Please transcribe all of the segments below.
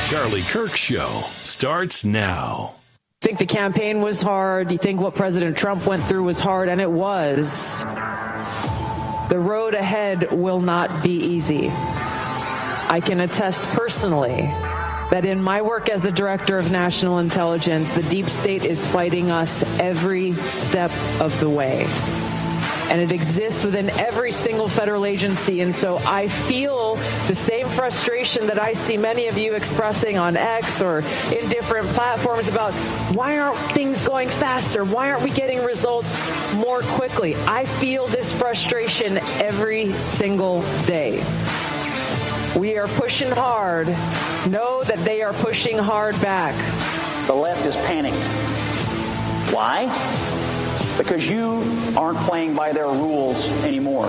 Charlie Kirk Show starts now. You think the campaign was hard? You think what President Trump went through was hard? And it was. The road ahead will not be easy. I can attest personally that in my work as the Director of National Intelligence, the deep state is fighting us every step of the way. And it exists within every single federal agency. And so I feel the same frustration that I see many of you expressing on X or in different platforms about why aren't things going faster? Why aren't we getting results more quickly? I feel this frustration every single day. We are pushing hard. Know that they are pushing hard back. The left is panicked. Why? Because you aren't playing by their rules anymore.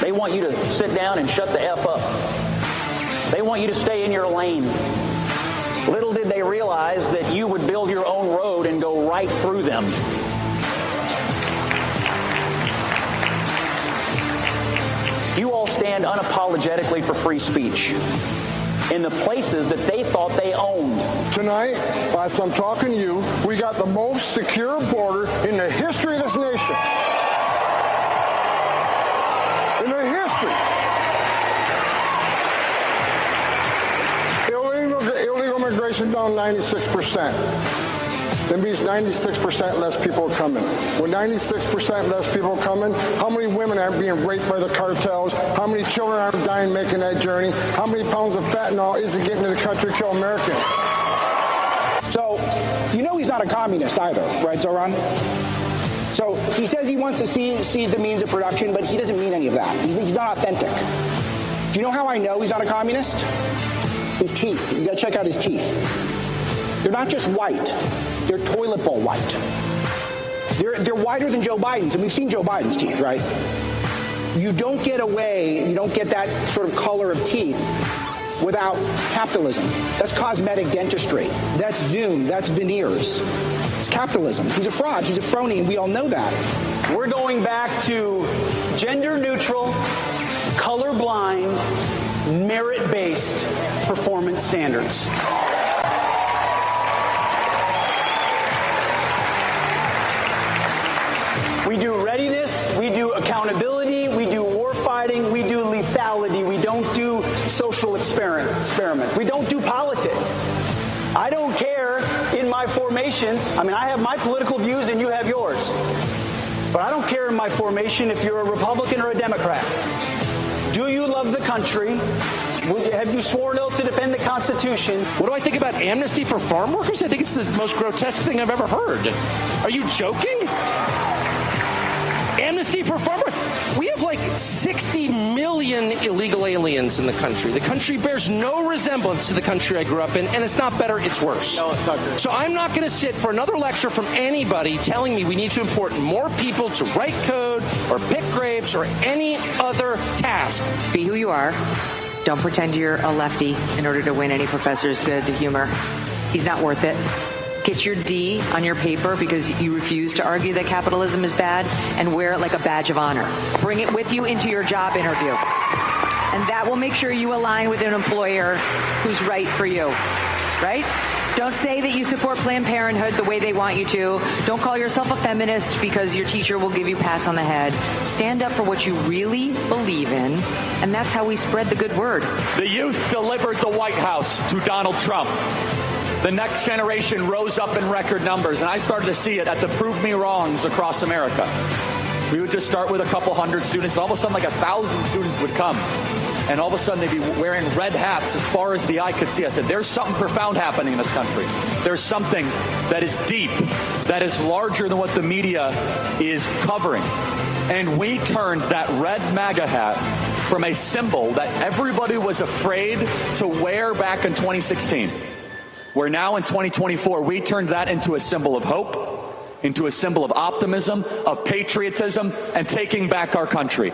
They want you to sit down and shut the F up. They want you to stay in your lane. Little did they realize that you would build your own road and go right through them. You all stand unapologetically for free speech in the places that they thought they owned. Tonight, as I'm talking to you, we got the most secure border in the history of this nation. In the history. Illegal migration down 96%. That means 96% less people coming. With 96% less people coming, how many women are being raped by the cartels? How many children are dying making that journey? How many pounds of fentanyl is it getting to the country to kill Americans? So, you know he's not a communist either, right, Zoran? So he says he wants to seize the means of production, but he doesn't mean any of that. He's not authentic. Do you know how I know he's not a communist? His teeth. You gotta check out his teeth. They're not just white. They're toilet bowl white. They're whiter than Joe Biden's, and we've seen Joe Biden's teeth, right? You don't get that sort of color of teeth without capitalism. That's cosmetic dentistry. That's Zoom. That's veneers. It's capitalism. He's a fraud. He's a phony, and we all know that. We're going back to gender-neutral, colorblind, merit-based performance standards. We do readiness, we do accountability, we do war fighting, we do lethality, we don't do social experiments, we don't do politics. I don't care in my formations, I have my political views and you have yours. But I don't care in my formation if you're a Republican or a Democrat. Do you love the country? Have you sworn oath to defend the Constitution? What do I think about amnesty for farm workers? I think it's the most grotesque thing I've ever heard. Are you joking? Amnesty for farmers. We have like 60 million illegal aliens in the country. The country bears no resemblance to the country I grew up in, and it's not better, it's worse. No, Tucker. So I'm not going to sit for another lecture from anybody telling me we need to import more people to write code or pick grapes or any other task. Be who you are. Don't pretend you're a lefty in order to win any professor's good humor. He's not worth it. Get your D on your paper because you refuse to argue that capitalism is bad, and wear it like a badge of honor. Bring it with you into your job interview. And that will make sure you align with an employer who's right for you, right? Don't say that you support Planned Parenthood the way they want you to. Don't call yourself a feminist because your teacher will give you pats on the head. Stand up for what you really believe in, and that's how we spread the good word. The youth delivered the White House to Donald Trump. The next generation rose up in record numbers, and I started to see it at the Prove Me Wrongs across America. We would just start with a couple hundred students, and all of a sudden like 1,000 students would come. And all of a sudden they'd be wearing red hats as far as the eye could see. I said, there's something profound happening in this country. There's something that is deep, that is larger than what the media is covering. And we turned that red MAGA hat from a symbol that everybody was afraid to wear back in 2016. Where now in 2024, we turned that into a symbol of hope, into a symbol of optimism, of patriotism, and taking back our country.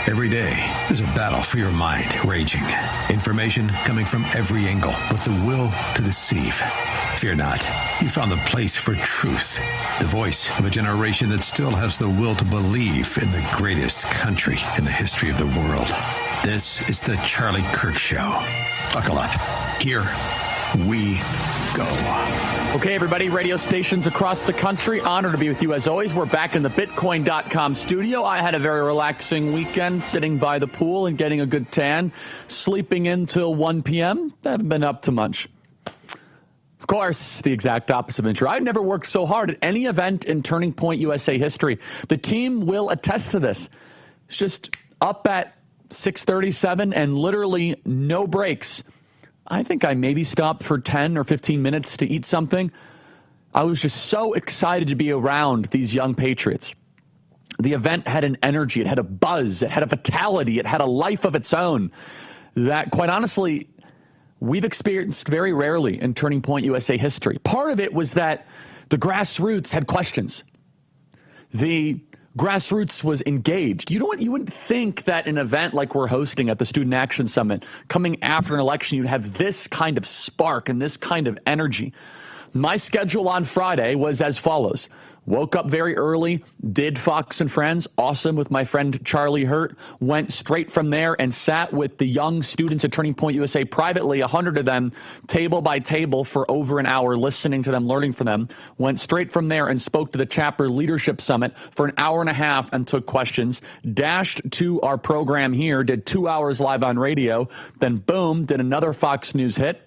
Every day, there's a battle for your mind raging. Information coming from every angle with the will to deceive. Fear not. You found the place for truth. The voice of a generation that still has the will to believe in the greatest country in the history of the world. This is the Charlie Kirk Show. Buckle up. Here we go. Okay, everybody, radio stations across the country, honored to be with you as always. We're back in the Bitcoin.com studio. I had a very relaxing weekend, sitting by the pool and getting a good tan, sleeping in till 1 p.m. I haven't been up to much. Of course, the exact opposite of true. I've never worked so hard at any event in Turning Point USA history. The team will attest to this. It's just up at 6:37 and literally no breaks. I think I maybe stopped for 10 or 15 minutes to eat something. I was just so excited to be around these young patriots. The event had an energy, it had a buzz, it had a vitality, it had a life of its own that, quite honestly, we've experienced very rarely in Turning Point USA history. Part of it was that the Grassroots had questions. The Grassroots was engaged. You wouldn't think that an event like we're hosting at the Student Action Summit, coming after an election, you'd have this kind of spark and this kind of energy. My schedule on Friday was as follows. Woke up very early, did Fox and Friends, awesome, with my friend Charlie Kirk. Went straight from there and sat with the young students at Turning Point USA privately, 100 of them, table by table for over an hour, listening to them, learning from them. Went straight from there and spoke to the Chapter Leadership Summit for an hour and a half and took questions. Dashed to our program here, did 2 hours live on radio. Then boom, did another Fox News hit.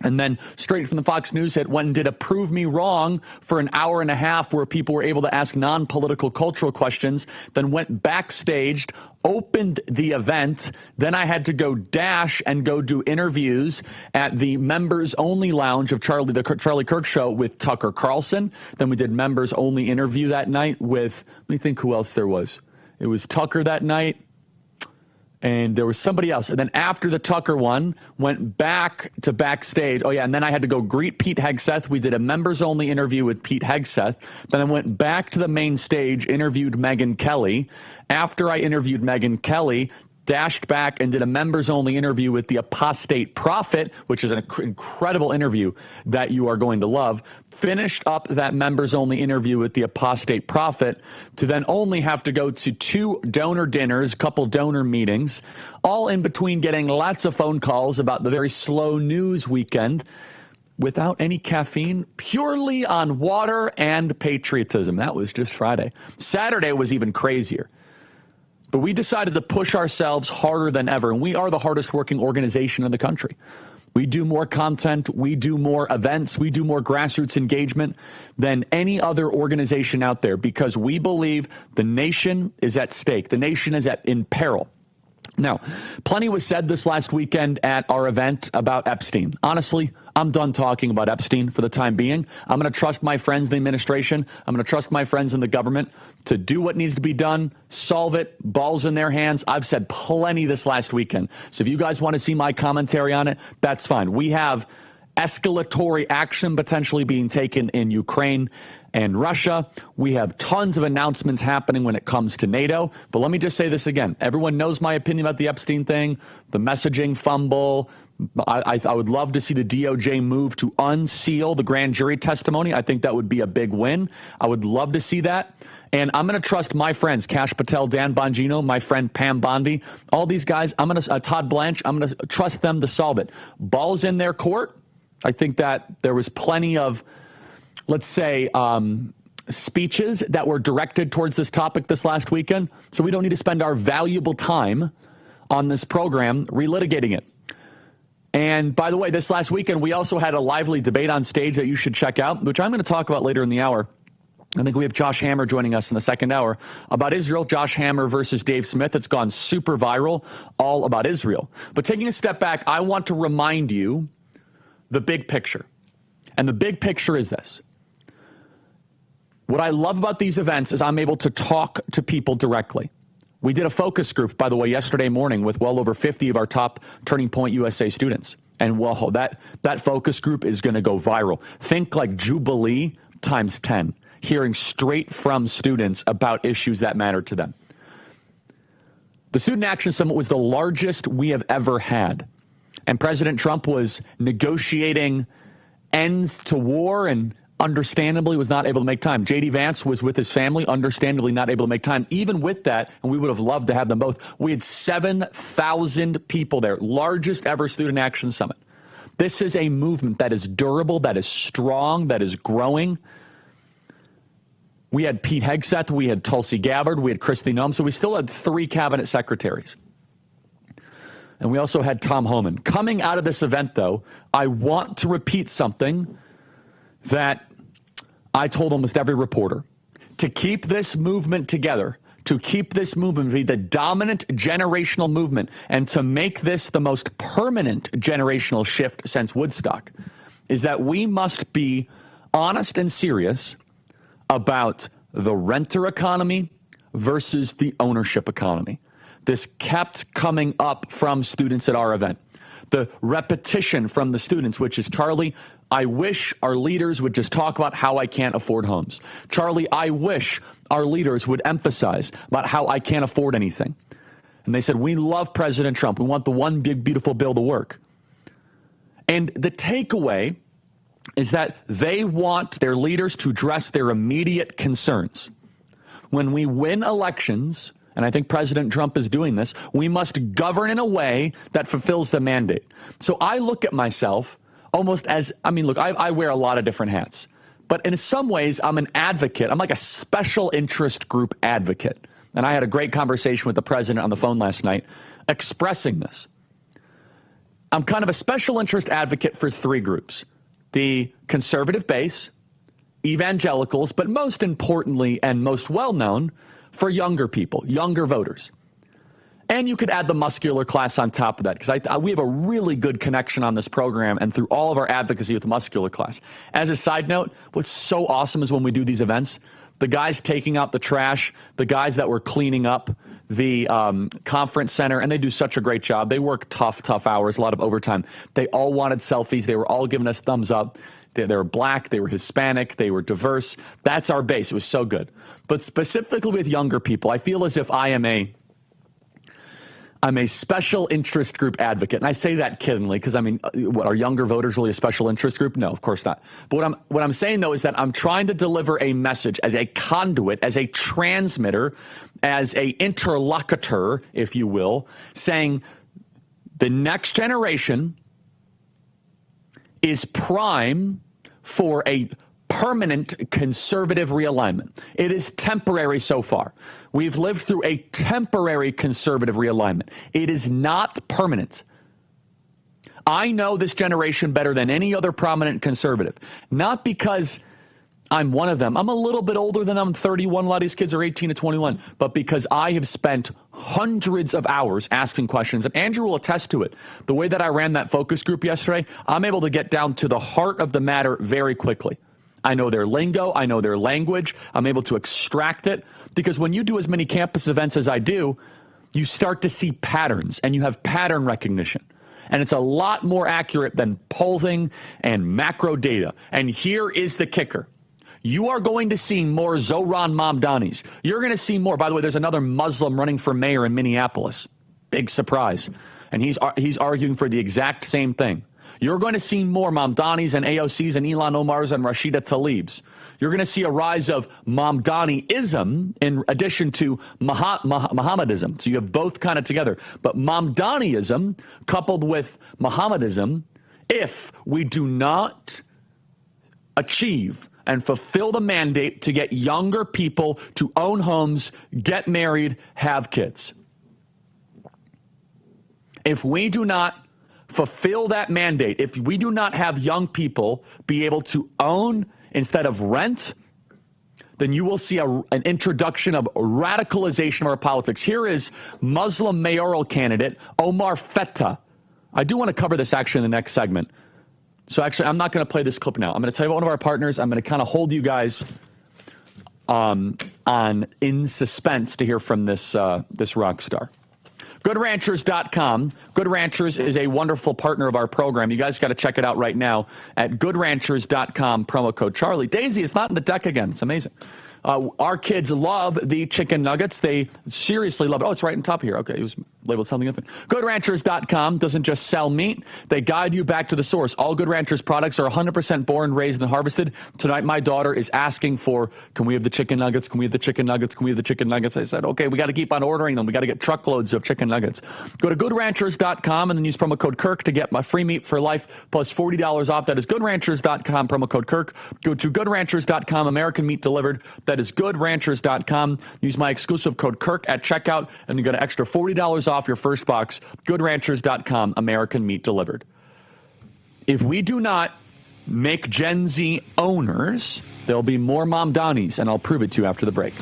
And then straight from the Fox News hit, went and did a Prove Me Wrong for an hour and a half where people were able to ask non-political cultural questions, then went backstage, opened the event. Then I had to go dash and go do interviews at the members only lounge of the Charlie Kirk Show with Tucker Carlson. Then we did members only interview that night with, let me think who else there was. It was Tucker that night. And there was somebody else. And then after the Tucker one, went back to backstage. Oh, yeah, and then I had to go greet Pete Hegseth. We did a members-only interview with Pete Hegseth. Then I went back to the main stage, interviewed Megyn Kelly. After I interviewed Megyn Kelly, dashed back and did a members-only interview with the Apostate Prophet, which is an incredible interview that you are going to love. Finished up that members-only interview with the Apostate Prophet to then only have to go to 2 donor dinners, a couple donor meetings, all in between getting lots of phone calls about the very slow news weekend without any caffeine, purely on water and patriotism. That was just Friday. Saturday was even crazier. But we decided to push ourselves harder than ever, and we are the hardest working organization in the country. We do more content, we do more events, we do more grassroots engagement than any other organization out there because we believe the nation is at stake. The nation is in peril. Now, plenty was said this last weekend at our event about Epstein. Honestly, I'm done talking about Epstein for the time being. I'm going to trust my friends in the administration. I'm going to trust my friends in the government to do what needs to be done, solve it, balls in their hands. I've said plenty this last weekend. So if you guys want to see my commentary on it, that's fine. We have escalatory action potentially being taken in Ukraine and Russia. We have tons of announcements happening when it comes to NATO. But let me just say this again. Everyone knows my opinion about the Epstein thing, the messaging fumble, I would love to see the DOJ move to unseal the grand jury testimony. I think that would be a big win. I would love to see that. And I'm going to trust my friends, Kash Patel, Dan Bongino, my friend Pam Bondi, all these guys. I'm going to Todd Blanche. I'm going to trust them to solve it. Ball's in their court. I think that there was plenty of, let's say, speeches that were directed towards this topic this last weekend. So we don't need to spend our valuable time on this program relitigating it. And by the way, this last weekend, we also had a lively debate on stage that you should check out, which I'm going to talk about later in the hour. I think we have Josh Hammer joining us in the second hour about Israel. Josh Hammer versus Dave Smith. It's gone super viral, all about Israel. But taking a step back, I want to remind you the big picture. And the big picture is this. What I love about these events is I'm able to talk to people directly. We did a focus group, by the way, yesterday morning with well over 50 of our top Turning Point USA students. And well, that focus group is going to go viral. Think like Jubilee times 10. Hearing straight from students about issues that matter to them. The Student Action Summit was the largest we have ever had. And President Trump was negotiating ends to war and understandably was not able to make time. J.D. Vance was with his family, understandably not able to make time. Even with that, and we would have loved to have them both, we had 7,000 people there, largest ever Student Action Summit. This is a movement that is durable, that is strong, that is growing. We had Pete Hegseth, we had Tulsi Gabbard, we had Kristi Noem, so we still had 3 cabinet secretaries. And we also had Tom Homan. Coming out of this event, though, I want to repeat something that I told almost every reporter. To keep this movement together, to keep this movement be the dominant generational movement, and to make this the most permanent generational shift since Woodstock, is that we must be honest and serious about the renter economy versus the ownership economy. This kept coming up from students at our event. The repetition from the students, which is, Charlie, I wish our leaders would just talk about how I can't afford homes. Charlie, I wish our leaders would emphasize about how I can't afford anything. And they said, we love President Trump. We want the one big, beautiful bill to work. And the takeaway is that they want their leaders to address their immediate concerns. When we win elections, and I think President Trump is doing this, we must govern in a way that fulfills the mandate. So I look at myself almost as, I wear a lot of different hats. But in some ways, I'm an advocate. I'm like a special interest group advocate. And I had a great conversation with the president on the phone last night expressing this. I'm kind of a special interest advocate for 3 groups. The conservative base, evangelicals, but most importantly and most well-known for younger people, younger voters. And you could add the muscular class on top of that, because we have a really good connection on this program and through all of our advocacy with the muscular class. As a side note, what's so awesome is when we do these events, the guys taking out the trash, the guys that were cleaning up the conference center, and they do such a great job. They work tough hours, a lot of overtime. They all wanted selfies. They were all giving us thumbs up. They were black. They were Hispanic. They were diverse. That's our base. It was so good. But specifically with younger people, I feel as if I'm a special interest group advocate. And I say that kiddingly because, what, are younger voters really a special interest group? No, of course not. But what I'm saying, though, is that I'm trying to deliver a message as a conduit, as a transmitter, as a interlocutor, if you will, saying the next generation is prime for a permanent conservative realignment. It is temporary so far. We've lived through a temporary conservative realignment. It is not permanent. I know this generation better than any other prominent conservative, not because I'm one of them. I'm a little bit older than them. I'm 31. A lot of these kids are 18 to 21. But because I have spent hundreds of hours asking questions, and Andrew will attest to it. The way that I ran that focus group yesterday, I'm able to get down to the heart of the matter very quickly. I know their lingo. I know their language. I'm able to extract it. Because when you do as many campus events as I do, you start to see patterns, and you have pattern recognition. And it's a lot more accurate than polling and macro data. And here is the kicker. You are going to see more Zohran Mamdanis. You're going to see more. By the way, there's another Muslim running for mayor in Minneapolis. Big surprise. and he's arguing for the exact same thing. You're going to see more Mamdanis and AOCs and Ilhan Omars and Rashida Tlaibs. You're going to see a rise of Mamdaniism in addition to Mohammedism. So you have both kind of together. But Mamdaniism coupled with Mohammedism, if we do not achieve and fulfill the mandate to get younger people to own homes, get married, have kids. If we do not fulfill that mandate, if we do not have young people be able to own instead of rent, then you will see an introduction of radicalization of our politics. Here is Muslim mayoral candidate Omar Fetta. I do want to cover this actually in the next segment. So actually, I'm not going to play this clip now. I'm going to tell you about one of our partners. I'm going to kind of hold you guys in suspense to hear from this rock star. GoodRanchers.com. Good Ranchers is a wonderful partner of our program. You guys got to check it out right now at GoodRanchers.com, promo code Charlie. Daisy, it's not in the deck again. It's amazing. Our kids love the chicken nuggets. They seriously love it. Oh, it's right on top here. Okay, it was labeled something different. GoodRanchers.com doesn't just sell meat. They guide you back to the source. All Good Ranchers products are 100% born, raised, and harvested. Tonight, my daughter is asking for, can we have the chicken nuggets? Can we have the chicken nuggets? Can we have the chicken nuggets? I said, okay, we got to keep on ordering them. We got to get truckloads of chicken nuggets. Go to GoodRanchers.com and then use promo code Kirk to get my free meat for life plus $40 off. That is GoodRanchers.com, promo code Kirk. Go to GoodRanchers.com, American meat delivered. That is GoodRanchers.com. Use my exclusive code Kirk at checkout, and you get an extra $40 off your first box. GoodRanchers.com, American meat delivered. If we do not make Gen Z owners, there'll be more Mamdanis, and I'll prove it to you after the break.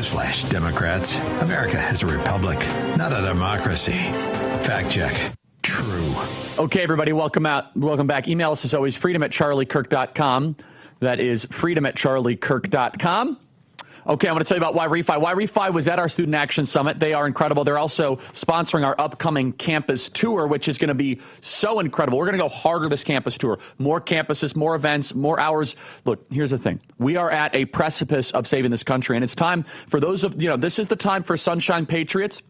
Newsflash, Democrats. America is a republic, not a democracy. Fact check. True. Okay, everybody, welcome back. Email us as always, freedom@charliekirk.com. That is freedom@charliekirk.com. Okay, I'm going to tell you about Y-Refi. Y-Refi was at our Student Action Summit. They are incredible. They're also sponsoring our upcoming campus tour, which is going to be so incredible. We're going to go harder this campus tour. More campuses, more events, more hours. Look, here's the thing. We are at a precipice of saving this country, and it's time for those of, this is the time for Sunshine Patriots.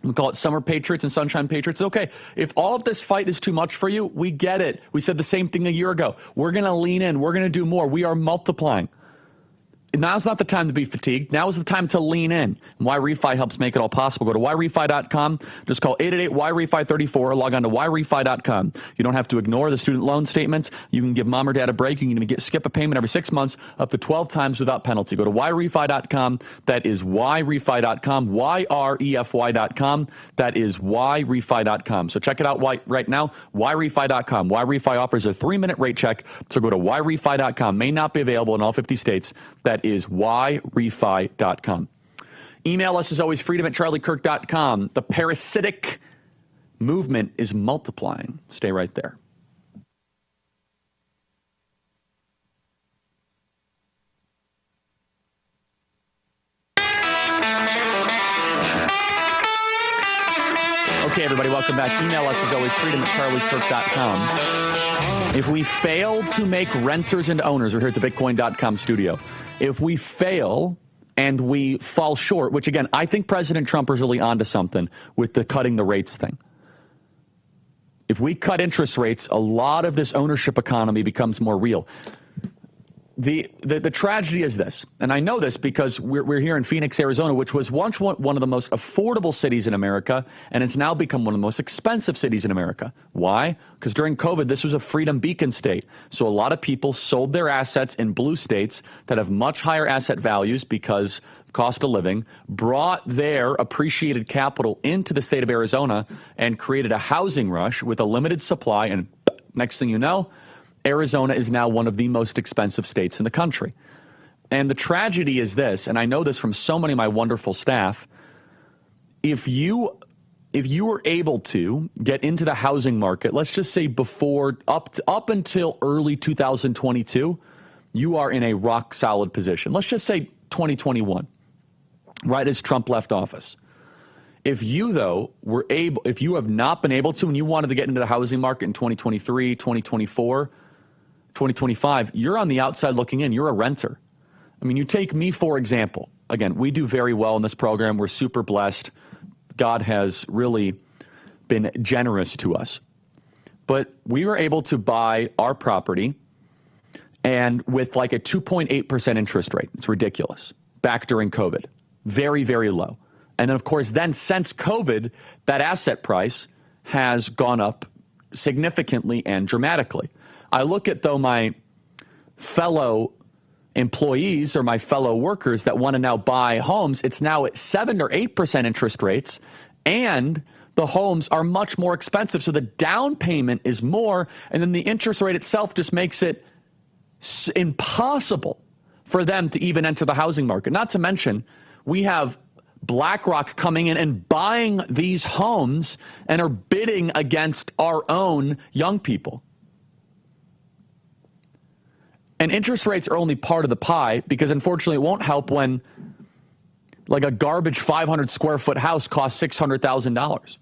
We call it Summer Patriots and Sunshine Patriots. Okay, if all of this fight is too much for you, we get it. We said the same thing a year ago. We're going to lean in. We're going to do more. We are multiplying. Now's not the time to be fatigued. Now is the time to lean in. Y-Refi helps make it all possible. Go to yrefi.com. Just call 888-YREFI34 or log on to yrefi.com. You don't have to ignore the student loan statements. You can give mom or dad a break. You can skip a payment every 6 months up to 12 times without penalty. Go to yrefi.com. That is yrefi.com. YREFY.com. That is yrefi.com. So check it out right now. yrefi.com. Y-Refi offers a 3-minute rate check. So go to yrefi.com. May not be available in all 50 states. That is yrefi.com. Email us as always, freedom@charliekirk.com. The parasitic movement is multiplying. Stay right there. Okay, everybody, welcome back. Email us as always, freedom@charliekirk.com. If we fail to make renters into owners, we're here at the Bitcoin.com studio. If we fail and we fall short, which again, I think President Trump is really onto something with the cutting the rates thing. If we cut interest rates, a lot of this ownership economy becomes more real. The tragedy is this, and I know this because we're here in Phoenix, Arizona, which was once one of the most affordable cities in America, and it's now become one of the most expensive cities in America. Why? Because during COVID, this was a freedom beacon state. So a lot of people sold their assets in blue states that have much higher asset values because cost of living, brought their appreciated capital into the state of Arizona and created a housing rush with a limited supply. And next thing you know, Arizona is now one of the most expensive states in the country. And the tragedy is this, and I know this from so many of my wonderful staff, if you were able to get into the housing market, let's just say before, up until early 2022, you are in a rock solid position. Let's just say 2021, right as Trump left office. If you, though, if you have not been able to, and you wanted to get into the housing market in 2023, 2024, 2025, you're on the outside looking in. You're a renter. I mean, you take me, for example. Again, we do very well in this program. We're super blessed. God has really been generous to us. But we were able to buy our property and with like a 2.8% interest rate. It's ridiculous. Back during COVID. Very, very low. And then, of course, since COVID, that asset price has gone up significantly and dramatically. I look at, though, my fellow employees or my fellow workers that want to now buy homes. It's now at 7 or 8% interest rates, and the homes are much more expensive. So the down payment is more, and then the interest rate itself just makes it impossible for them to even enter the housing market. Not to mention, we have BlackRock coming in and buying these homes and are bidding against our own young people. And interest rates are only part of the pie because, unfortunately, it won't help when like a garbage 500 square foot house costs $600,000.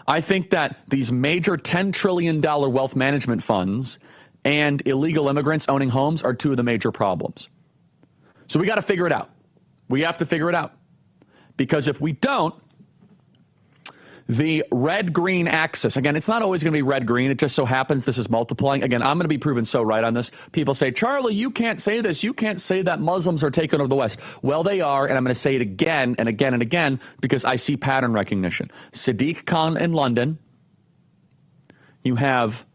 I think that these major $10 trillion wealth management funds and illegal immigrants owning homes are two of the major problems. So we got to figure it out. We have to figure it out. Because if we don't, the red-green axis, again, it's not always going to be red-green. It just so happens this is multiplying. Again, I'm going to be proven so right on this. People say, Charlie, you can't say this. You can't say that Muslims are taking over the West. Well, they are, and I'm going to say it again and again and again because I see pattern recognition. Sadiq Khan in London. You have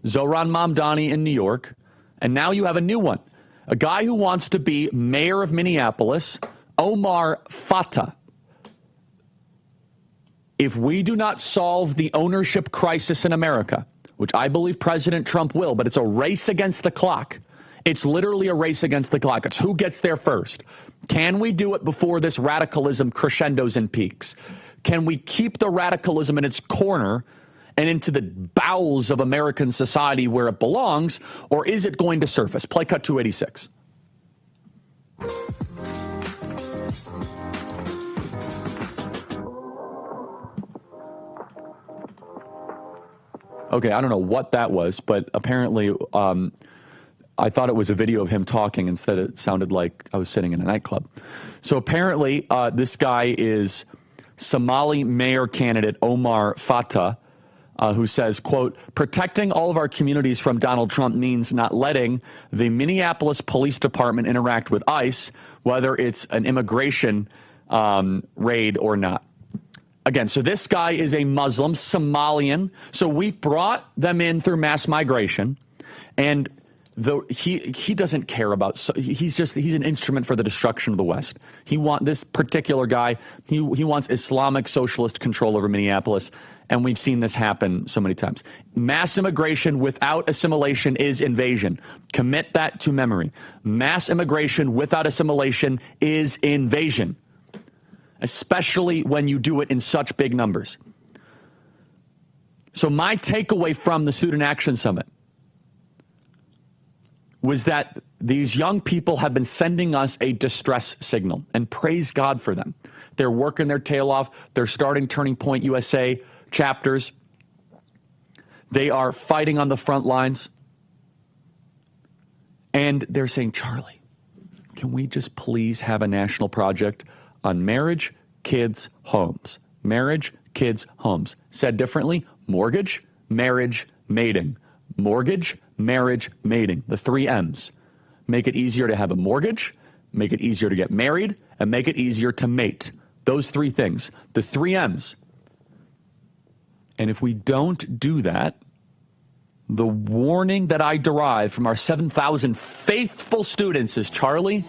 Zohran Mamdani in New York. And now you have a new one. A guy who wants to be mayor of Minneapolis, Omar Fattah. If we do not solve the ownership crisis in America, which I believe President Trump will, but it's a race against the clock. It's literally a race against the clock. It's who gets there first. Can we do it before this radicalism crescendos and peaks? Can we keep the radicalism in its corner and into the bowels of American society where it belongs, or is it going to surface? Play cut 286. Okay, I don't know what that was, but apparently I thought it was a video of him talking. Instead, it sounded like I was sitting in a nightclub. So apparently this guy is Somali mayor candidate Omar Fattah, who says, quote, protecting all of our communities from Donald Trump means not letting the Minneapolis Police Department interact with ICE, whether it's an immigration raid or not. Again, so this guy is a Muslim, Somalian. So we've brought them in through mass migration, and he doesn't care about. He's an instrument for the destruction of the West. This particular guy. He wants Islamic socialist control over Minneapolis, and we've seen this happen so many times. Mass immigration without assimilation is invasion. Commit that to memory. Mass immigration without assimilation is invasion, especially when you do it in such big numbers. So my takeaway from the Student Action Summit was that these young people have been sending us a distress signal, and praise God for them. They're working their tail off. They're starting Turning Point USA chapters. They are fighting on the front lines. And they're saying, Charlie, can we just please have a national project on marriage, kids, homes? Marriage, kids, homes. Said differently, mortgage, marriage, mating. Mortgage, marriage, mating. The 3 M's. Make it easier to have a mortgage, make it easier to get married, and make it easier to mate. Those 3 things. The 3 M's. And if we don't do that, the warning that I derive from our 7,000 faithful students is, Charlie,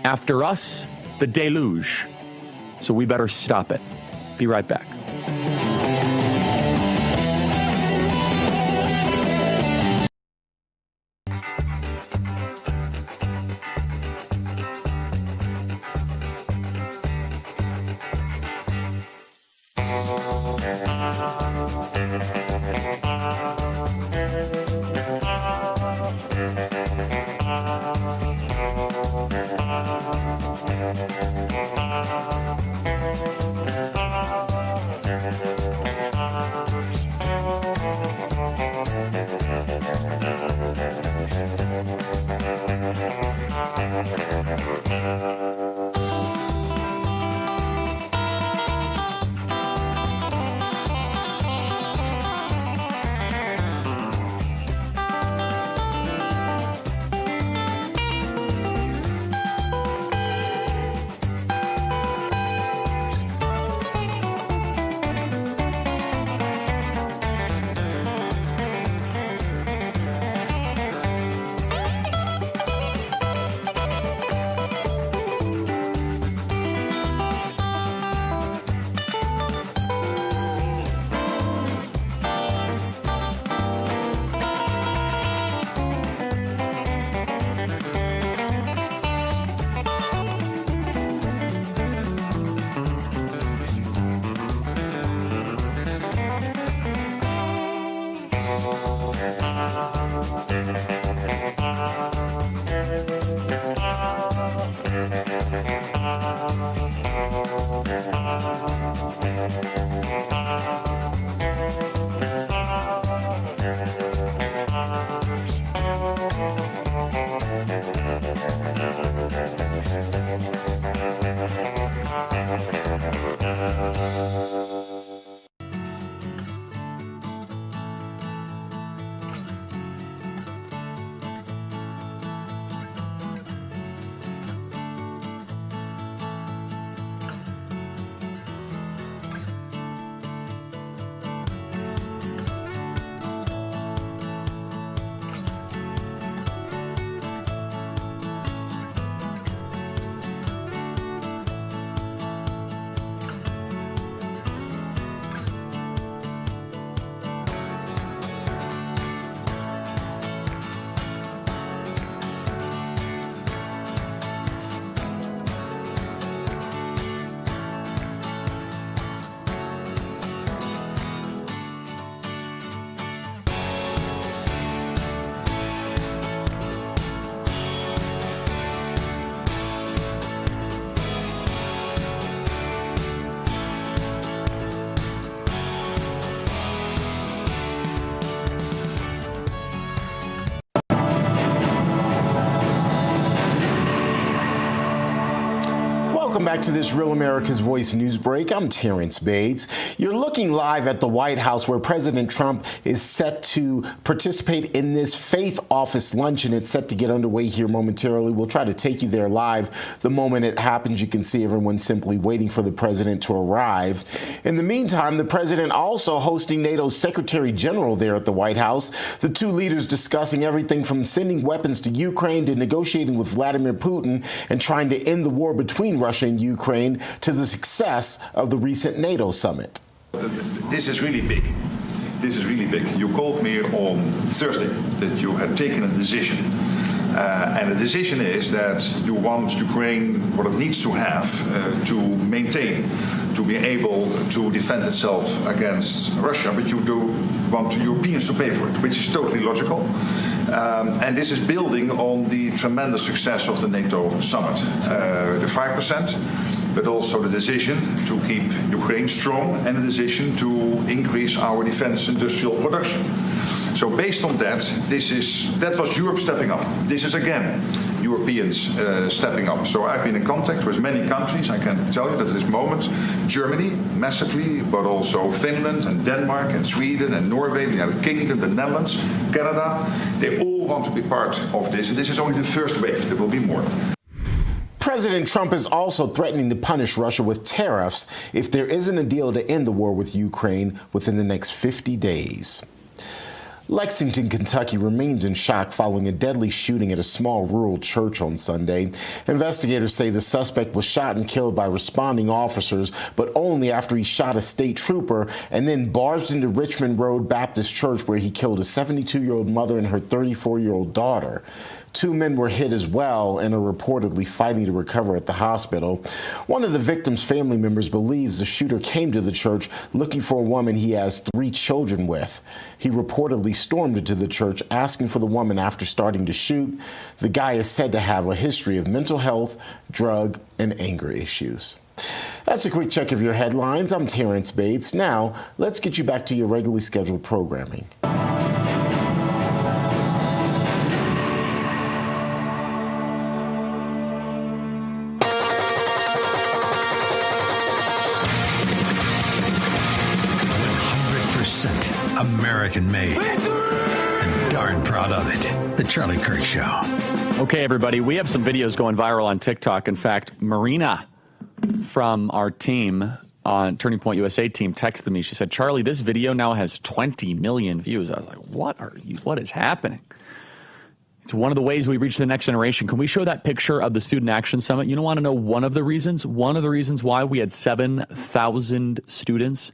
after us, the deluge. So we better stop it. Be right back. Welcome back to this Real America's Voice news break. I'm Terrence Bates. You're looking live at the White House where President Trump is set to participate in this faith office luncheon. It's set to get underway here momentarily. We'll try to take you there live the moment it happens. You can see everyone simply waiting for the president to arrive. In the meantime, the president also hosting NATO's Secretary General there at the White House. The two leaders discussing everything from sending weapons to Ukraine to negotiating with Vladimir Putin and trying to end the war between Russia and Ukraine to the success of the recent NATO summit. This is really big. This is really big. You called me on Thursday that you had taken a decision. And the decision is that you want Ukraine what it needs to have to maintain, to be able to defend itself against Russia, but you do want Europeans to pay for it, which is totally logical. And this is building on the tremendous success of the NATO summit. The 5%, but also the decision to keep Ukraine strong and the decision to increase our defense industrial production. So based on that, that was Europe stepping up. This is again Europeans stepping up. So I've been in contact with many countries. I can tell you that at this moment, Germany massively, but also Finland and Denmark and Sweden and Norway, the United Kingdom, the Netherlands, Canada, they all want to be part of this. And this is only the first wave. There will be more. President Trump is also threatening to punish Russia with tariffs if there isn't a deal to end the war with Ukraine within the next 50 days. Lexington, Kentucky remains in shock following a deadly shooting at a small rural church on Sunday. Investigators say the suspect was shot and killed by responding officers, but only after he shot a state trooper and then barged into Richmond Road Baptist Church, where he killed a 72-year-old mother and her 34-year-old daughter. Two men were hit as well and are reportedly fighting to recover at the hospital. One of the victim's family members believes the shooter came to the church looking for a woman he has 3 children with. He reportedly stormed into the church asking for the woman after starting to shoot. The guy is said to have a history of mental health, drug, and anger issues. That's a quick check of your headlines. I'm Terrence Bates. Now, let's get you back to your regularly scheduled programming. American made. And darn proud of it. The Charlie Kirk Show. Okay, everybody, we have some videos going viral on TikTok. In fact, Marina from our team, Turning Point USA team, texted me. She said, Charlie, this video now has 20 million views. I was like, what is happening? It's one of the ways we reach the next generation. Can we show that picture of the Student Action Summit? You don't want to know one of the reasons? One of the reasons why we had 7,000 students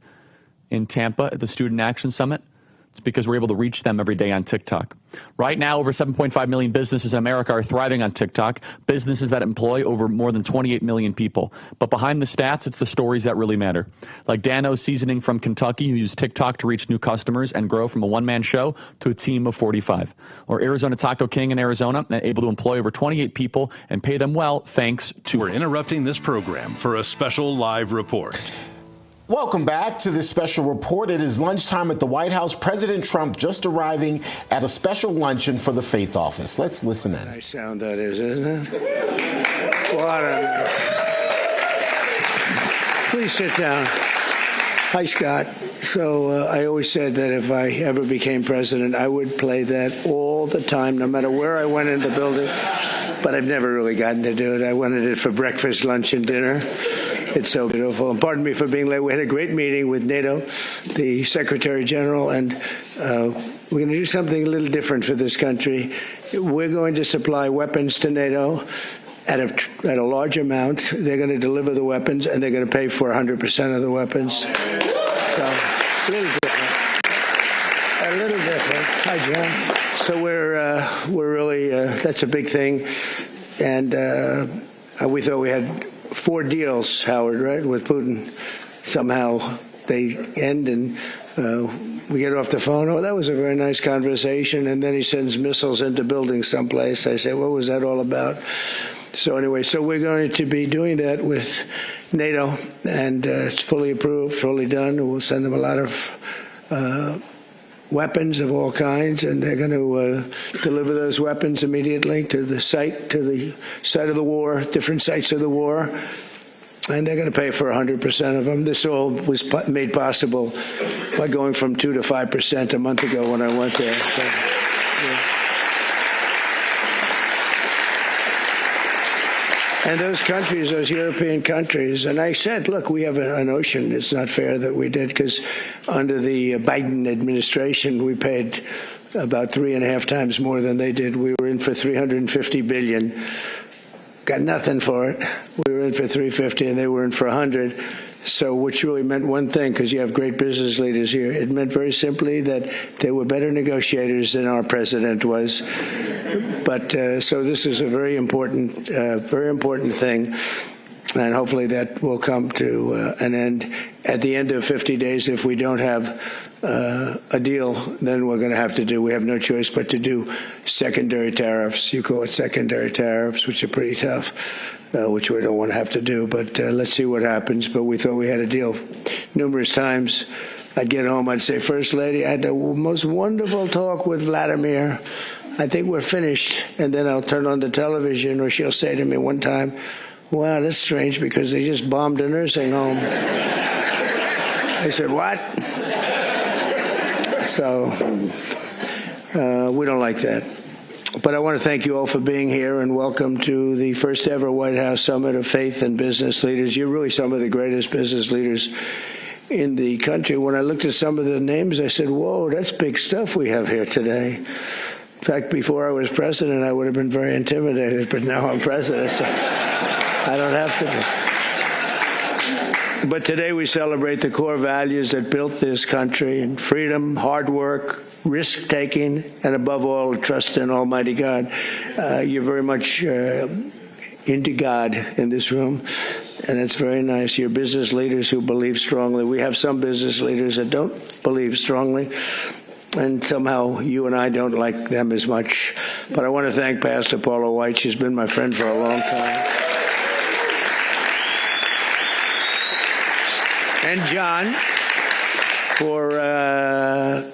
in Tampa at the Student Action Summit. It's because we're able to reach them every day on TikTok. Right now, over 7.5 million businesses in America are thriving on TikTok, businesses that employ over more than 28 million people. But behind the stats, it's the stories that really matter. Like Dano's Seasoning from Kentucky, who used TikTok to reach new customers and grow from a one-man show to a team of 45. Or Arizona Taco King in Arizona, able to employ over 28 people and pay them well thanks to... We're interrupting this program for a special live report. Welcome back to this special report. It is lunchtime at the White House. President Trump just arriving at a special luncheon for the Faith Office. Let's listen in. Nice sound that is, isn't it? What a... Please sit down. Hi, Scott. So I always said that if I ever became president, I would play that all the time, no matter where I went in the building. But I've never really gotten to do it. I wanted it for breakfast, lunch, and dinner. It's so beautiful. And pardon me for being late. We had a great meeting with NATO, the Secretary General, and we're going to do something a little different for this country. We're going to supply weapons to NATO at a large amount. They're going to deliver the weapons, and they're going to pay for 100% of the weapons. So, a little different. A little different. Hi, John. So we're really, that's a big thing. And we thought we had 4 deals, Howard, right, with Putin. Somehow they end and we get off the phone. Oh, that was a very nice conversation. And then he sends missiles into buildings someplace. I say, what was that all about? So anyway, so we're going to be doing that with NATO, and it's fully approved, fully done. We'll send them a lot of weapons of all kinds, and they're going to deliver those weapons immediately to the site of the war, different sites of the war. and they're going to pay for 100% of them. This all was made possible by going from 2 to 5% a month ago when I went there. So, yeah. And those countries, those European countries, and I said, look, we have an ocean. It's not fair that we did, because under the Biden administration, we paid about 3.5 times more than they did. We were in for $350 billion. Got nothing for it. We were in for 350, and they were in for 100. So, which really meant one thing, because you have great business leaders here. It meant very simply that they were better negotiators than our president was. But so this is a very important thing, and hopefully that will come to an end. At the end of 50 days, if we don't have a deal, then we're going to have to do. We have no choice but to do secondary tariffs. You call it secondary tariffs, which are pretty tough. Which we don't want to have to do, but let's see what happens. But we thought we had a deal. Numerous times I'd get home, I'd say, First Lady, I had the most wonderful talk with Vladimir. I think we're finished. And then I'll turn on the television, or she'll say to me one time, wow, that's strange, because they just bombed a nursing home. I said, what? So we don't like that. But I want to thank you all for being here, and welcome to the first ever White House Summit of Faith and Business Leaders. You're really some of the greatest business leaders in the country. When I looked at some of the names, I said, whoa, that's big stuff we have here today. In fact, before I was president, I would have been very intimidated, but now I'm president, so I don't have to be. But today we celebrate the core values that built this country, and freedom, hard work, risk-taking, and above all, trust in Almighty God. You're very much into God in this room, and it's very nice. You're business leaders who believe strongly. We have some business leaders that don't believe strongly, and somehow you and I don't like them as much. But I want to thank Pastor Paula White. She's been my friend for a long time. And John, for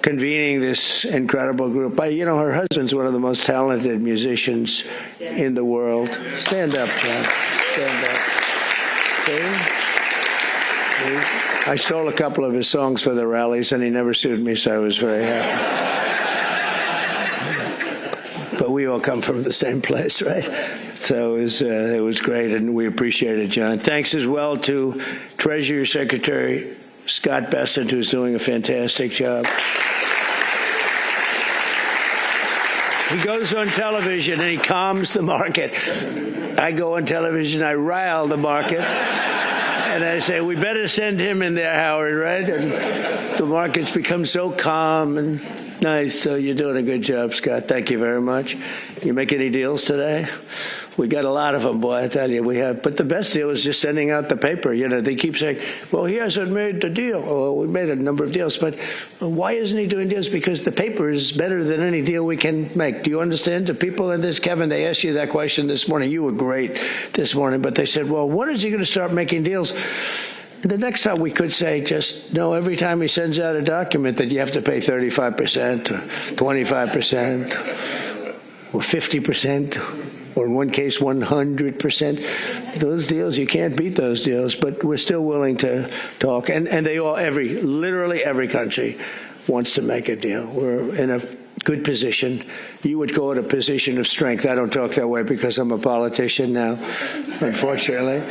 convening this incredible group. Her husband's one of the most talented musicians in the world. Stand up, John. Stand up. Okay. I stole a couple of his songs for the rallies, and he never sued me, so I was very happy. But we all come from the same place, right? So it was great, and we appreciate it, John. Thanks as well to Treasury Secretary Scott Bessent, who's doing a fantastic job. He goes on television and he calms the market. I go on television, I rile the market, and I say, we better send him in there, Howard, right? And the market's become so calm and nice. So you're doing a good job, Scott. Thank you very much. You make any deals today? We got a lot of them, boy, I tell you, we have. But the best deal is just sending out the paper. They keep saying, well, he hasn't made the deal. Oh, we made a number of deals. But why isn't he doing deals? Because the paper is better than any deal we can make. Do you understand? The people in this, Kevin, they asked you that question this morning. You were great this morning. But they said, well, when is he going to start making deals? The next time we could say, just no, every time he sends out a document that you have to pay 35% or 25% or 50%. or in one case 100%. Those deals, you can't beat those deals, but we're still willing to talk. And they all, literally every country wants to make a deal. We're in a good position. You would call it a position of strength. I don't talk that way because I'm a politician now, unfortunately.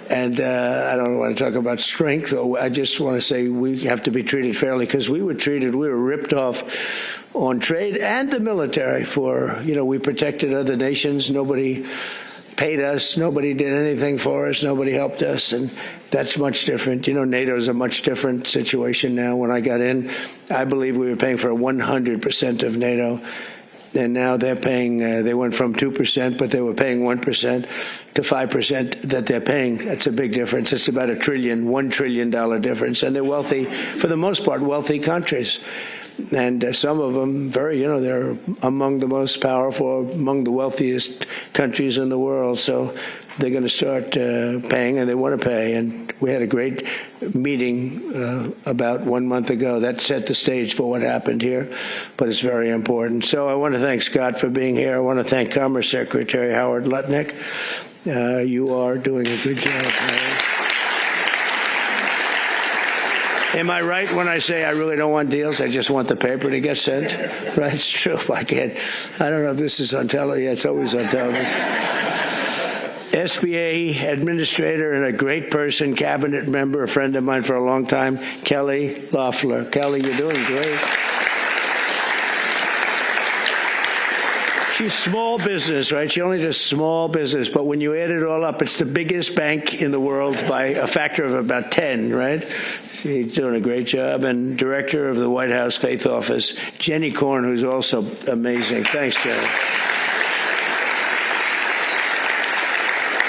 And I don't want to talk about strength. I just want to say we have to be treated fairly because we were ripped off on trade and the military for, we protected other nations. Nobody paid us. Nobody did anything for us. Nobody helped us. And that's much different. NATO's a much different situation now. When I got in, I believe we were paying for 100% of NATO. And now they're paying, they went from 2%, but they were paying 1% to 5% that they're paying. That's a big difference. It's about $1 trillion difference. And they're wealthy, for the most part, wealthy countries. And some of them they're among the most powerful, among the wealthiest countries in the world. So they're going to start paying, and they want to pay. And we had a great meeting about 1 month ago. That set the stage for what happened here, but it's very important. So I want to thank Scott for being here. I want to thank Commerce Secretary Howard Lutnick. You are doing a good job, Howard. Am I right when I say I really don't want deals? I just want the paper to get sent? Right, it's true. I don't know if this is on television. Yeah, it's always on television. SBA administrator and a great person, cabinet member, a friend of mine for a long time, Kelly Loeffler. Kelly, you're doing great. She's small business, right? She only does small business, but when you add it all up, it's the biggest bank in the world by a factor of about 10, right? She's doing a great job. And director of the White House Faith Office, Jenny Korn, who's also amazing. Thanks, Jenny.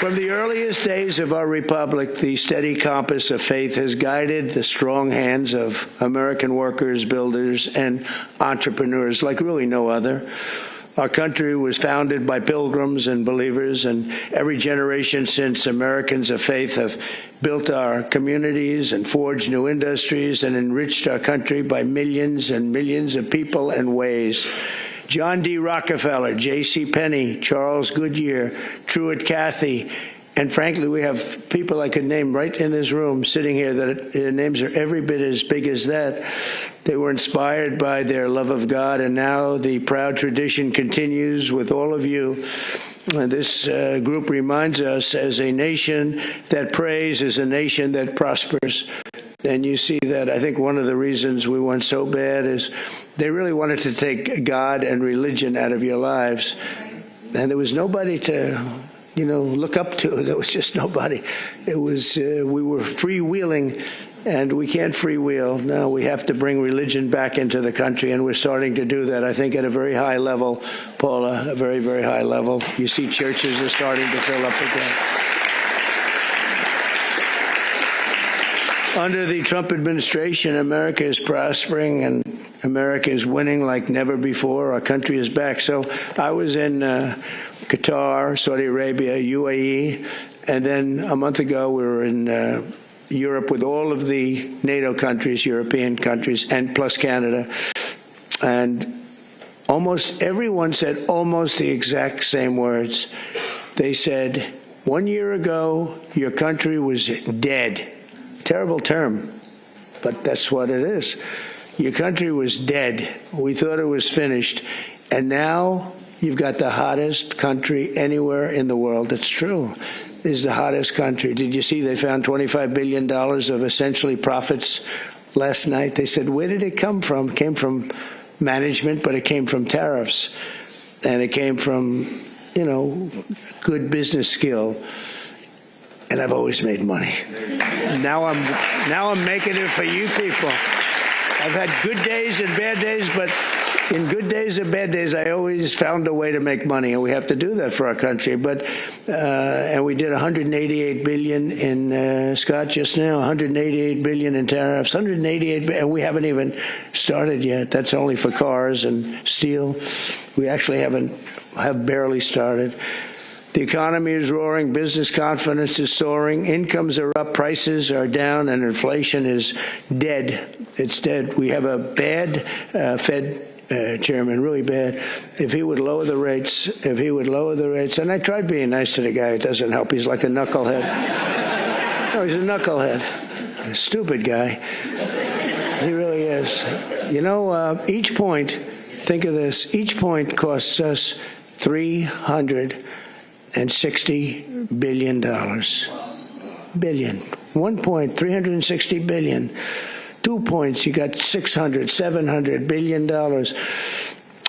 From the earliest days of our republic, the steady compass of faith has guided the strong hands of American workers, builders, and entrepreneurs like really no other. Our country was founded by pilgrims and believers, and every generation since, Americans of faith have built our communities and forged new industries and enriched our country by millions and millions of people and ways. John D. Rockefeller, J.C. Penney, Charles Goodyear, Truett Cathy, and frankly, we have people I could name right in this room sitting here that their names are every bit as big as that. They were inspired by their love of God, and now the proud tradition continues with all of you. And this group reminds us, as a nation that prays is a nation that prospers. And you see that I think one of the reasons we went so bad is they really wanted to take God and religion out of your lives. And there was nobody to, look up to. There was just nobody. It was, we were freewheeling, and we can't freewheel. Now we have to bring religion back into the country, and we're starting to do that, I think, at a very high level, Paula, a very, very high level. You see churches are starting to fill up again. Under the Trump administration, America is prospering and America is winning like never before. Our country is back. So I was in Qatar, Saudi Arabia, UAE, and then a month ago we were in Europe with all of the NATO countries, European countries, and plus Canada. And almost everyone said almost the exact same words. They said, 1 year ago, your country was dead. Terrible term, but that's what it is. Your country was dead. We thought it was finished. And now you've got the hottest country anywhere in the world. It's true. It is the hottest country. Did you see they found $25 billion of essentially profits last night? They said, where did it come from? It came from management, but it came from tariffs. And it came from, good business skill. And I've always made money. Now I'm making it for you people. I've had good days and bad days, but in good days and bad days, I always found a way to make money, and we have to do that for our country. But and we did 188 billion in Scott just now, 188 billion in tariffs, 188, and we haven't even started yet. That's only for cars and steel. We actually have barely started. The economy is roaring, business confidence is soaring, incomes are up, prices are down, and inflation is dead. It's dead. We have a bad Fed chairman, really bad. If he would lower the rates, and I tried being nice to the guy, it doesn't help. He's like a knucklehead. No, he's a knucklehead. A stupid guy. He really is. Each point, think of this, each point costs us $360 billion. 1 point, $360 billion. 2 points, you got $700 billion.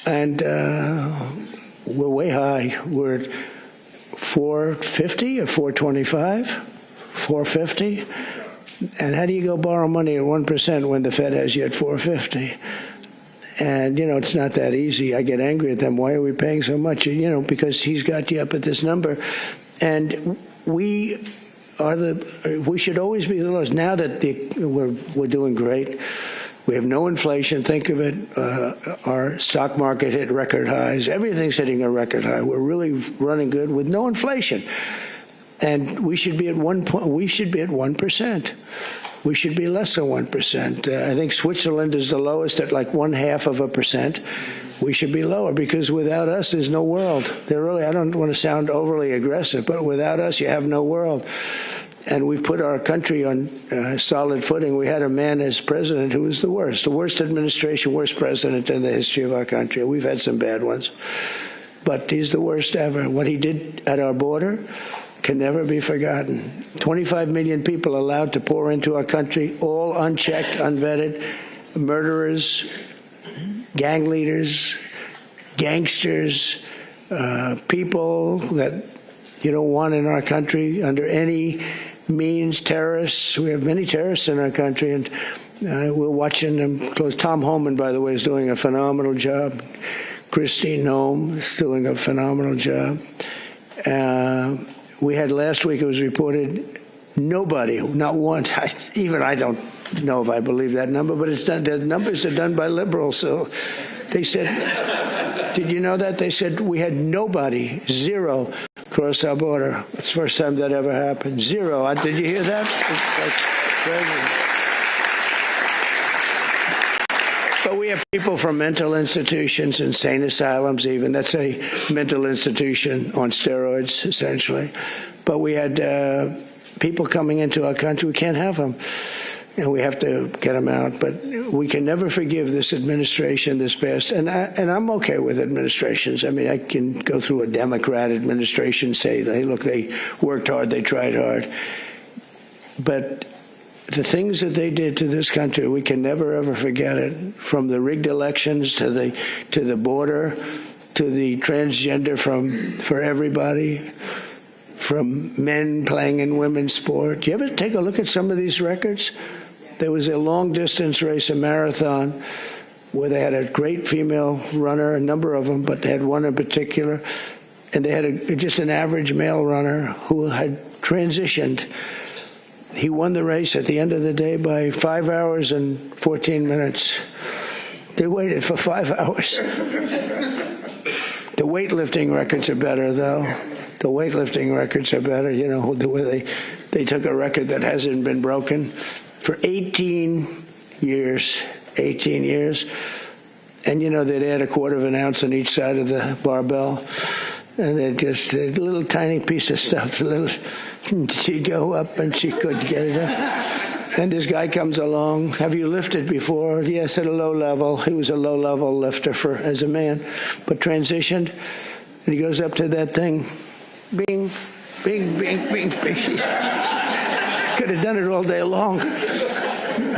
And we're way high. We're at 450 or 425, 450. And how do you go borrow money at 1% when the Fed has you at 450? And, it's not that easy. I get angry at them. Why are we paying so much? Because he's got you up at this number. And we should always be the lowest. Now that we're doing great, we have no inflation. Think of it. Our stock market hit record highs. Everything's hitting a record high. We're really running good with no inflation. And we should be at 1%. We should be less than 1%. I think Switzerland is the lowest at like 0.5%. We should be lower because without us, there's no world. I don't want to sound overly aggressive, but without us, you have no world. and we put our country on solid footing. We had a man as president who was the worst administration, worst president in the history of our country. We've had some bad ones, but he's the worst ever. What he did at our border can never be forgotten. 25 million people allowed to pour into our country, all unchecked, unvetted, murderers, gang leaders, gangsters, people that you don't want in our country under any means, terrorists. We have many terrorists in our country, and we're watching them close. Tom Homan, by the way, is doing a phenomenal job. Christine Noem is doing a phenomenal job. We had last week, it was reported, nobody, not one, even I don't know if I believe that number, but it's done, the numbers are done by liberals. So they said, did you know that? They said we had nobody, zero, cross our border. It's the first time that ever happened. Zero. Did you hear that? It's like crazy. But we have people from mental institutions, insane asylums even. That's a mental institution on steroids, essentially. But we had people coming into our country. We can't have them. And we have to get them out. But we can never forgive this administration, this past. And I'm okay with administrations. I mean, I can go through a Democrat administration, say, hey, look, they worked hard, they tried hard. But the things that they did to this country, we can never, ever forget it. From the rigged elections to the border, to the transgender for everybody, from men playing in women's sport. You ever take a look at some of these records? There was a long-distance race, a marathon, where they had a great female runner, a number of them, but they had one in particular, and they had just an average male runner who had transitioned. He won the race at the end of the day by 5 hours and 14 minutes. They waited for 5 hours. The weightlifting records are better, though. The weightlifting records are better. You know, the way they took a record that hasn't been broken for 18 years. 18 years. And, you know, they'd add a quarter of an ounce on each side of the barbell. And they'd just a little tiny piece of stuff. She'd go up and she couldn't get it up. And this guy comes along. Have you lifted before? Yes, at a low level. He was a low-level lifter as a man, but transitioned. And he goes up to that thing. Bing, bing, bing, bing, bing. Could have done it all day long.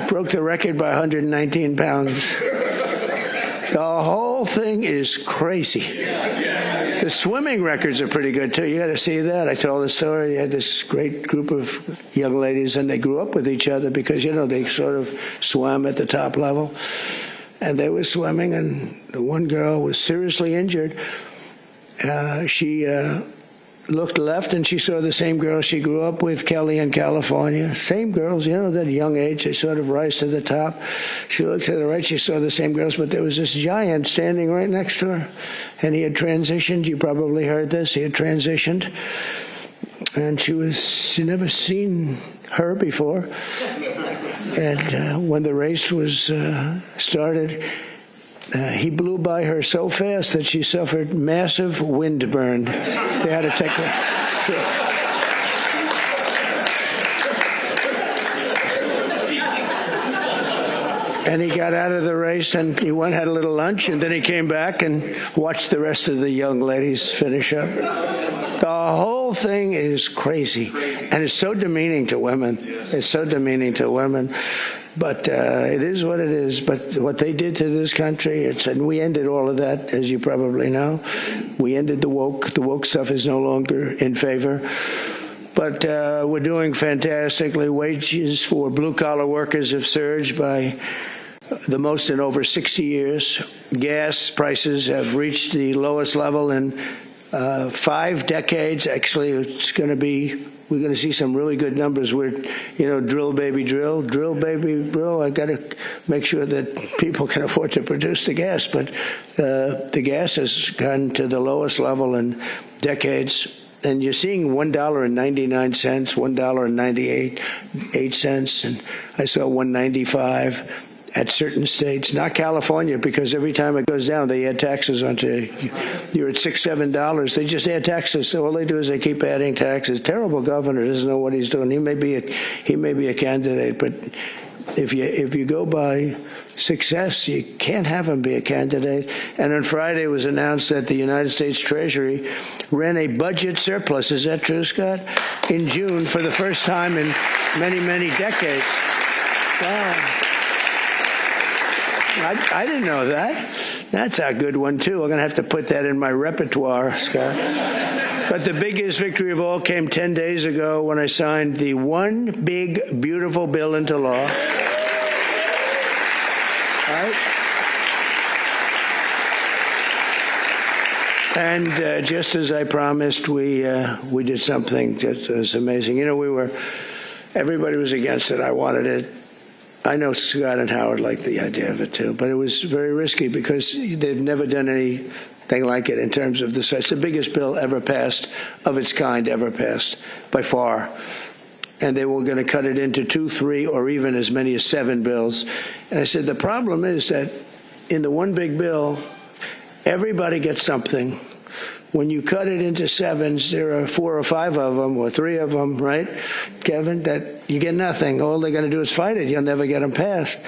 Broke the record by 119 pounds. The whole thing is crazy. The swimming records are pretty good, too. You got to see that. I told the story. You had this great group of young ladies, and they grew up with each other because, you know, they sort of swam at the top level. And they were swimming, and the one girl was seriously injured. She looked left, and she saw the same girl she grew up with, Kelly, in California. Same girls, you know, that young age, they sort of rise to the top. She looked to the right, she saw the same girls, but there was this giant standing right next to her. And he had transitioned. You probably heard this. He had transitioned. And she'd never seen her before. And when the race was started, he blew by her so fast that she suffered massive windburn. They had to take her. And he got out of the race, and he went, had a little lunch, and then he came back and watched the rest of the young ladies finish up. The whole thing is crazy, and it's so demeaning to women. It's so demeaning to women. But it is what it is. But what they did to this country, and we ended all of that, as you probably know. We ended the woke. The woke stuff is no longer in favor. But we're doing fantastically. Wages for blue-collar workers have surged by the most in over 60 years. Gas prices have reached the lowest level in 5 decades. Actually, we're going to see some really good numbers where, you know, drill, baby, drill. I got to make sure that people can afford to produce the gas. But the gas has gone to the lowest level in decades. And you're seeing $1.99, $1.98, and I saw $1.95. at certain states, not California, because every time it goes down, they add taxes onto you. You're at $6, $7. They just add taxes. So all they do is they keep adding taxes. Terrible governor, doesn't know what he's doing. He may be a candidate, but if you go by success, you can't have him be a candidate. And on Friday, it was announced that the United States Treasury ran a budget surplus. Is that true, Scott? In June, for the first time in many, many decades. Wow. I didn't know that. That's a good one, too. I'm going to have to put that in my repertoire, Scott. But the biggest victory of all came 10 days ago when I signed the one big, beautiful bill into law. Right? And just as I promised, we did something that was amazing. You know, everybody was against it. I wanted it. I know Scott and Howard liked the idea of it, too. But it was very risky because they've never done anything like it in terms of the size. It's the biggest bill ever passed, of its kind ever passed, by far. And they were going to cut it into 2, 3, or even as many as 7 bills. And I said, the problem is that in the one big bill, everybody gets something. When you cut it into 7s, there are 4 or 5 of them, or 3 of them, right, Kevin, that you get nothing. All they're going to do is fight it. You'll never get them passed.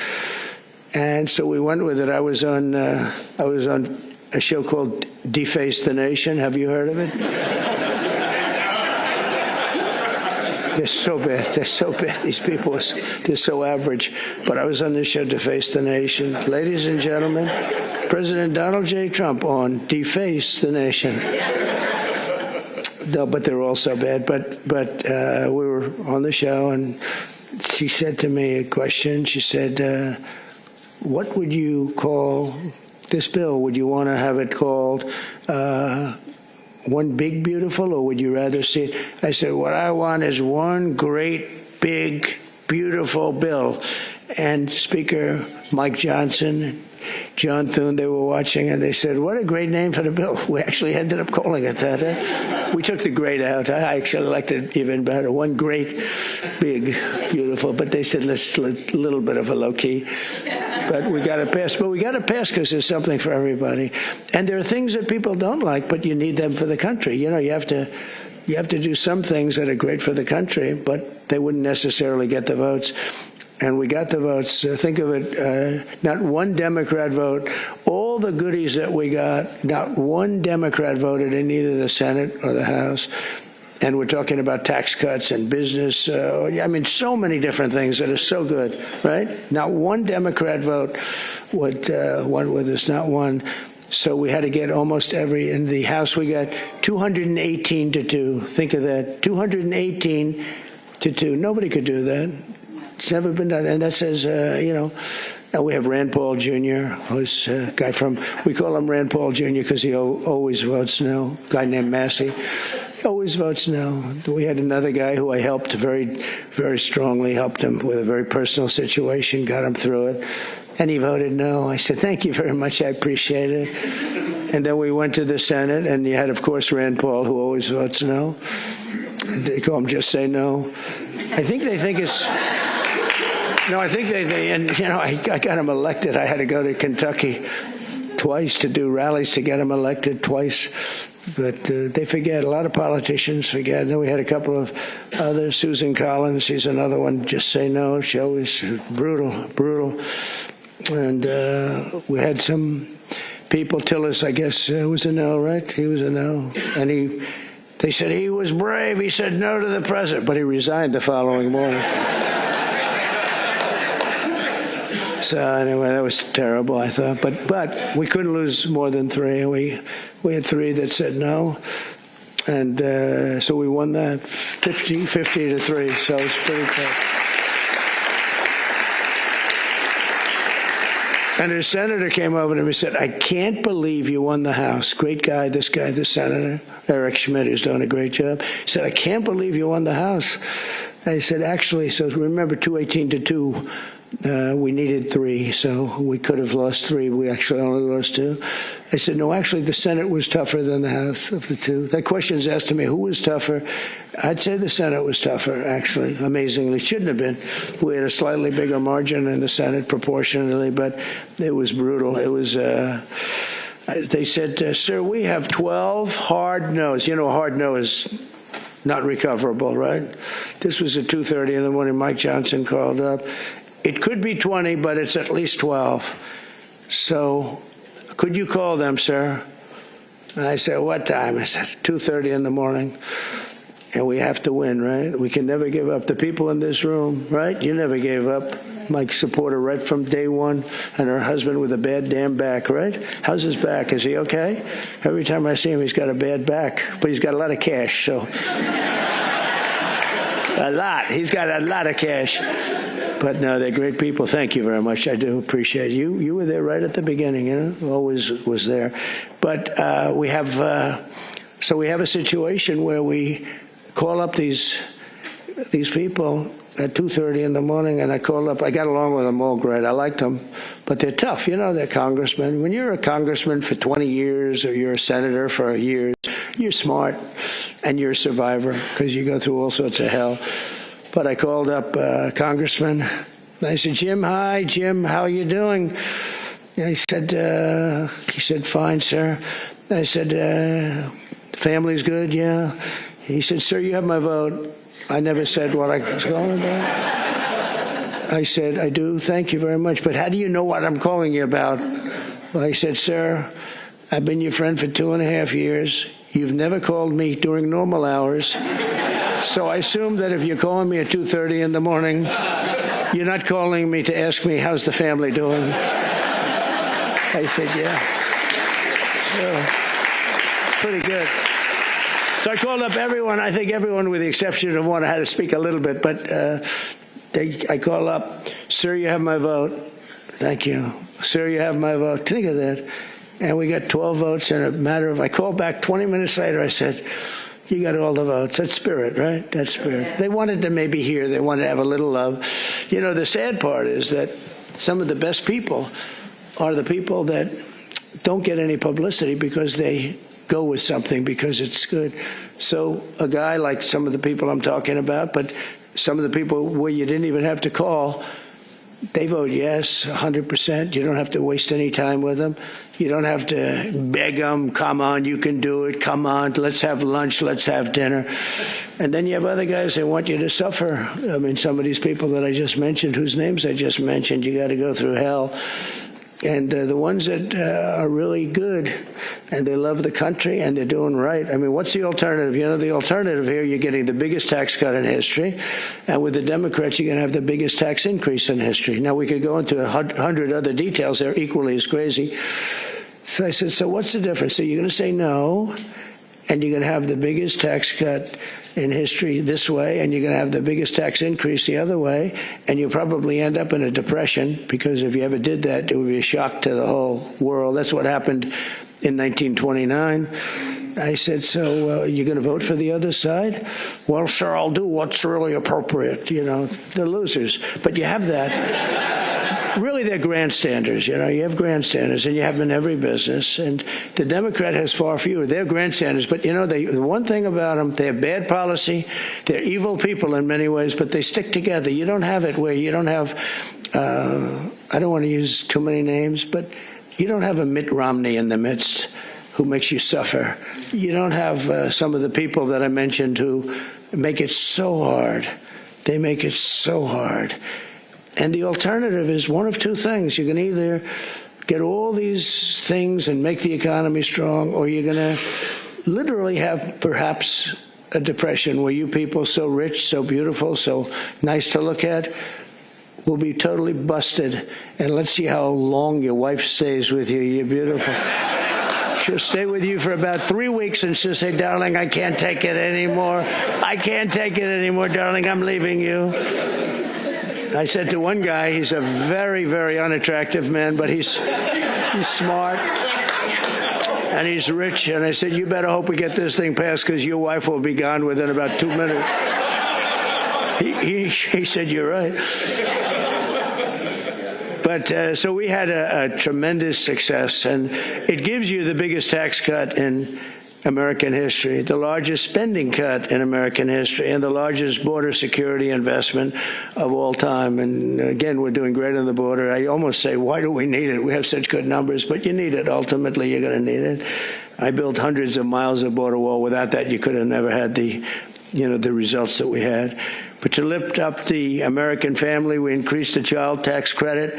And so we went with it. I was on a show called Deface the Nation. Have you heard of it? They're so bad. They're so bad. These people, they're so average. But I was on this show, Deface the Nation. Ladies and gentlemen, President Donald J. Trump on Deface the Nation. No, but they're all so bad. But we were on the show, and she said to me a question. She said, what would you call this bill? Would you want to have it called One Big Beautiful, or would you rather see it? I said, what I want is one great, big, beautiful bill. And Speaker Mike Johnson, John Thune, they were watching, and they said, what a great name for the bill. We actually ended up calling it that. We took the great out. I actually liked it even better. One great, big, beautiful. But they said, let's a little bit of a low key. But we got to pass. But we got to pass because there's something for everybody. And there are things that people don't like, but you need them for the country. You know, you have to do some things that are great for the country, but they wouldn't necessarily get the votes. And we got the votes. Think of it, not one Democrat vote. All the goodies that we got, not one Democrat voted in either the Senate or the House. And we're talking about tax cuts and business. I mean, so many different things that are so good, right? Not one Democrat vote went with us, not one. So we had to get almost every. In the House, we got 218 to 2. Think of that, 218 to 2. Nobody could do that. It's never been done. And that says, now we have Rand Paul Jr., who's a guy we call him Rand Paul Jr. because he always votes no, a guy named Massey. Always votes no. We had another guy who I helped very, very strongly, helped him with a very personal situation, got him through it, and he voted no. I said, thank you very much, I appreciate it. And then we went to the Senate, and you had, of course, Rand Paul, who always votes no. And they call him Just Say No. I think they think it's... No, I think I got him elected. I had to go to Kentucky twice to do rallies to get him elected twice. But they forget. A lot of politicians forget. And then we had a couple of others. Susan Collins, she's another one. Just Say No. She always brutal. And we had some people. Tillis, I guess, was a no, right? He was a no. And they said he was brave. He said no to the president, but he resigned the following morning. So anyway, that was terrible, I thought. But we couldn't lose more than 3. We had 3 that said no. And so we won that 50 to 3. So it was pretty close. And a senator came over to me and said, I can't believe you won the House. Great guy, the senator, Eric Schmidt, who's doing a great job. He said, I can't believe you won the House. I said, actually, so remember 218 to 2. We needed 3, so we could have lost 3. We actually only lost 2. I said, no, actually, the Senate was tougher than the House of the 2. That question is asked to me, who was tougher? I'd say the Senate was tougher, actually, amazingly. Shouldn't have been. We had a slightly bigger margin in the Senate proportionally, but it was brutal. It was, they said, sir, we have 12 hard no's. You know, a hard no is not recoverable, right? This was at 2:30 in the morning. Mike Johnson called up. It could be 20, but it's at least 12. So could you call them, sir? And I said, what time? I said, 2:30 in the morning. And we have to win, right? We can never give up. The people in this room, right? You never gave up. Mike's supporter right from day one, and her husband with a bad damn back, right? How's his back? Is he okay? Every time I see him, he's got a bad back, but he's got a lot of cash, so. A lot. He's got a lot of cash. But no, they're great people. Thank you very much. I do appreciate it. You were there right at the beginning, you know, always was there. But we have a situation where we call up these people at 2:30 in the morning, and I called up. I got along with them all great. I liked them, but they're tough. You know, they're congressmen. When you're a congressman for 20 years or you're a senator for years, you're smart and you're a survivor because you go through all sorts of hell. But I called up Congressman. And I said, Jim, hi, Jim, how you doing? And he said, fine, sir. I said, family's good, yeah. He said, sir, you have my vote. I never said what I was calling about. I said, I do, thank you very much. But how do you know what I'm calling you about? Well, I said, sir, I've been your friend for 2.5 years. You've never called me during normal hours. So I assume that if you're calling me at 2:30 in the morning, you're not calling me to ask me how's the family doing. I said, yeah. So, pretty good. So I called up everyone. I think everyone with the exception of one had to speak a little bit, but I call up, sir, you have my vote. Thank you. Sir, you have my vote. Think of that. And we got 12 votes in a matter of, I called back 20 minutes later. I said, you got all the votes. That's spirit, right? That's spirit. They wanted to maybe hear. They wanted to have a little love. You know, the sad part is that some of the best people are the people that don't get any publicity because they go with something because it's good. So a guy like some of the people I'm talking about, but some of the people where you didn't even have to call, they vote yes, 100%. You don't have to waste any time with them. You don't have to beg them, come on, you can do it, come on, let's have lunch, let's have dinner. And then you have other guys that want you to suffer. I mean, some of these people that I just mentioned, whose names I just mentioned, you got to go through hell. And the ones that are really good and they love the country and they're doing right. I mean, what's the alternative? You know, the alternative here, you're getting the biggest tax cut in history. And with the Democrats, you're going to have the biggest tax increase in history. Now, we could go into 100 other details. They're equally as crazy. So I said, so what's the difference? So you're going to say no, and you're going to have the biggest tax cut in history this way, and you're going to have the biggest tax increase the other way, and you'll probably end up in a depression, because if you ever did that, it would be a shock to the whole world. That's what happened in 1929. I said, so you're going to vote for the other side? Well, sir, I'll do what's really appropriate. You know, they're losers. But you have that. Really, they're grandstanders. You know, you have grandstanders, and you have them in every business. And the Democrat has far fewer. They're grandstanders. But, you know, the one thing about them, they have bad policy. They're evil people in many ways, but they stick together. You don't have it where you don't have, I don't want to use too many names, but you don't have a Mitt Romney in the midst who makes you suffer. You don't have some of the people that I mentioned who make it so hard. They make it so hard. And the alternative is one of two things. You can either get all these things and make the economy strong, or you're going to literally have perhaps a depression where you people so rich, so beautiful, so nice to look at will be totally busted. And let's see how long your wife stays with you. You're beautiful. She'll stay with you for about 3 weeks, and she'll say, darling, I can't take it anymore. I can't take it anymore, darling. I'm leaving you. I said to one guy, he's a very, very unattractive man, but he's smart and he's rich. And I said, you better hope we get this thing passed, because your wife will be gone within about 2 minutes. He said, you're right. But so we had a tremendous success, and it gives you the biggest tax cut in American history, the largest spending cut in American history, and the largest border security investment of all time. And again, we're doing great on the border. I almost say, why do we need it? We have such good numbers, but you need it. Ultimately, you're going to need it. I built hundreds of miles of border wall. Without that, you could have never had the results that we had. But to lift up the American family, we increased the child tax credit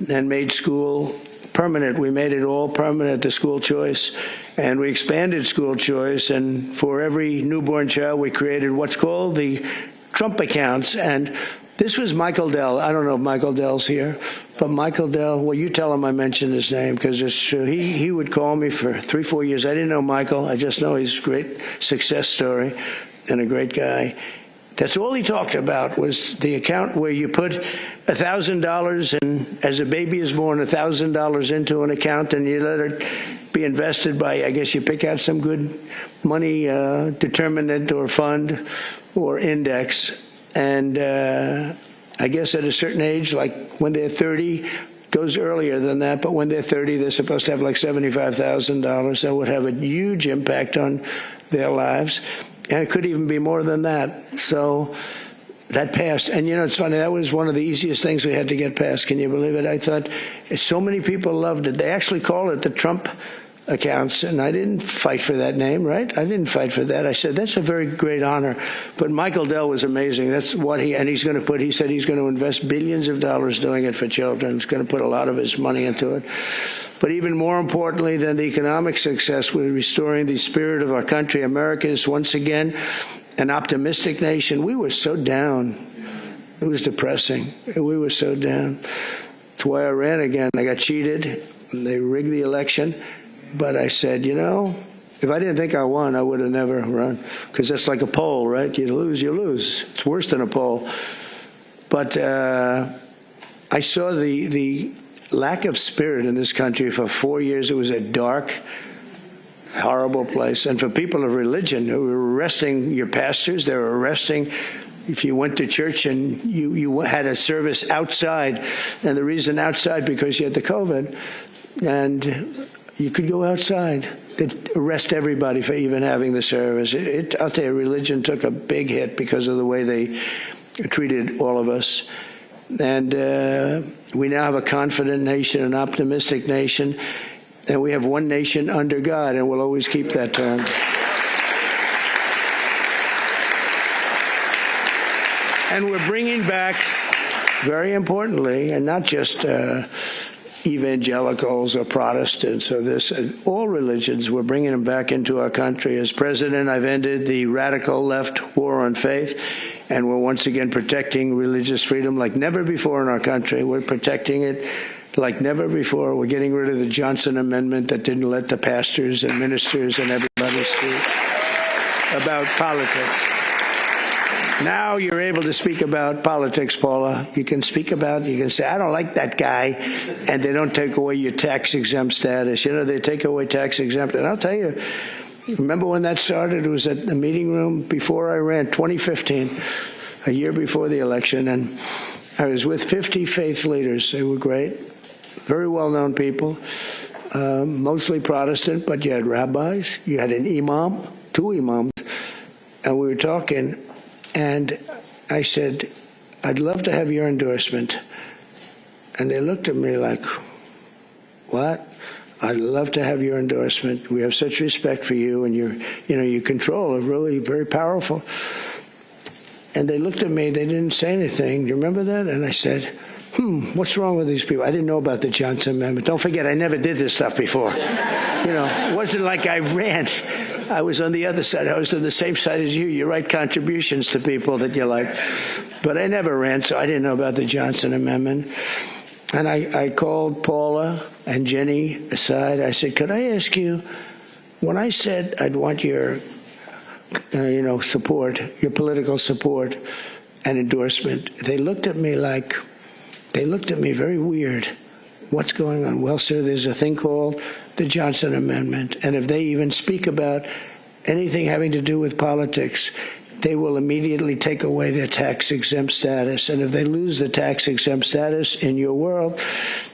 and made school permanent. We made it all permanent, the school choice, and we expanded school choice. And for every newborn child, we created what's called the Trump accounts. And this was Michael Dell. I don't know if Michael Dell's here, but Michael Dell, well, you tell him I mentioned his name, because he would call me for 3-4 years. I didn't know Michael. I just know he's a great success story and a great guy. That's all he talked about, was the account where you put $1,000, and as a baby is born, $1,000 into an account, and you let it be invested by, I guess you pick out some good money determinant or fund or index. And I guess at a certain age, like when they're 30, goes earlier than that, but when they're 30, they're supposed to have like $75,000. That would have a huge impact on their lives. And it could even be more than that. So that passed. And, it's funny, that was one of the easiest things we had to get passed. Can you believe it? I thought so many people loved it. They actually call it the Trump accounts. And I didn't fight for that name, right? I didn't fight for that. I said, that's a very great honor. But Michael Dell was amazing. That's what he said he's going to invest billions of dollars doing it for children. He's going to put a lot of his money into it. But even more importantly than the economic success, we're restoring the spirit of our country. America is once again an optimistic nation. We were so down. It was depressing. We were so down. That's why I ran again. I got cheated. They rigged the election. But I said, if I didn't think I won, I would have never run. Because that's like a poll, right? You lose, you lose. It's worse than a poll. But I saw the lack of spirit in this country. For 4 years, it was a dark, horrible place. And for people of religion who were arresting your pastors, they were arresting if you went to church and you had a service outside. And the reason outside, because you had the COVID, and you could go outside. They'd arrest everybody for even having the service. I'll tell you, religion took a big hit because of the way they treated all of us. And we now have a confident nation, an optimistic nation, and we have one nation under God, and we'll always keep that term. And we're bringing back, very importantly, and not just evangelicals or Protestants or all religions, we're bringing them back into our country. As president, I've ended the radical left war on faith, and we're once again protecting religious freedom like never before in our country. We're protecting it like never before. We're getting rid of the Johnson Amendment that didn't let the pastors and ministers and everybody speak about politics. Now you're able to speak about politics, Paula. You can say, I don't like that guy, and they don't take away your tax-exempt status. They take away tax-exempt. And I'll tell you, remember when that started? It was at the meeting room before I ran, 2015, a year before the election, and I was with 50 faith leaders. They were great, very well-known people, mostly Protestant, but you had rabbis, you had an imam, 2 imams, and we were talking. And I said, I'd love to have your endorsement. And they looked at me like, what? I'd love to have your endorsement. We have such respect for you, and your control is really very powerful. And they looked at me, they didn't say anything. Do you remember that? And I said, what's wrong with these people? I didn't know about the Johnson Amendment. Don't forget, I never did this stuff before. It wasn't like I ran. I was on the other side. I was on the same side as you. You write contributions to people that you like. But I never ran, so I didn't know about the Johnson Amendment. And I called Paula and Jenny aside. I said, could I ask you, when I said I'd want your, support, your political support and endorsement, they looked at me very weird. What's going on? Well, sir, there's a thing called the Johnson Amendment. And if they even speak about anything having to do with politics, they will immediately take away their tax-exempt status. And if they lose the tax-exempt status in your world,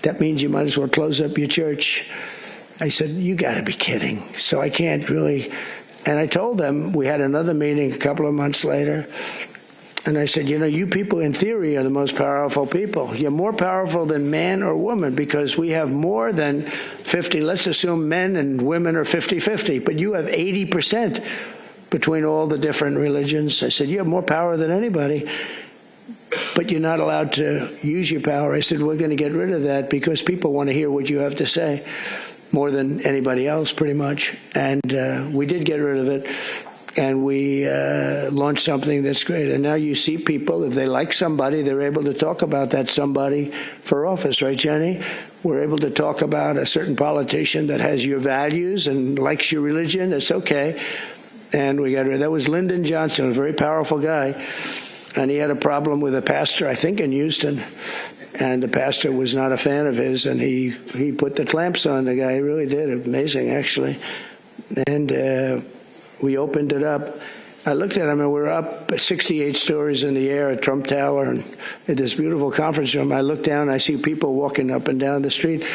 that means you might as well close up your church. I said, you got to be kidding. So I can't really. And I told them, we had another meeting a couple of months later, and I said, you people in theory are the most powerful people. You're more powerful than man or woman because we have more than 50. Let's assume men and women are 50-50, but you have 80% between all the different religions. I said, you have more power than anybody, but you're not allowed to use your power. I said, we're going to get rid of that because people want to hear what you have to say more than anybody else, pretty much. And we did get rid of it, and we launched something that's great. And now you see people, if they like somebody, they're able to talk about that somebody for office, right, Jenny? We're able to talk about a certain politician that has your values and likes your religion. It's okay. And we got rid of that. Was Lyndon Johnson, a very powerful guy, and he had a problem with a pastor, I think in Houston, and the pastor was not a fan of his, and he put the clamps on the guy. He really did. Amazing, actually. And we opened it up. I looked at him, and we're up 68 stories in the air at Trump Tower, and at this beautiful conference room. I look down, I see people walking up and down the street.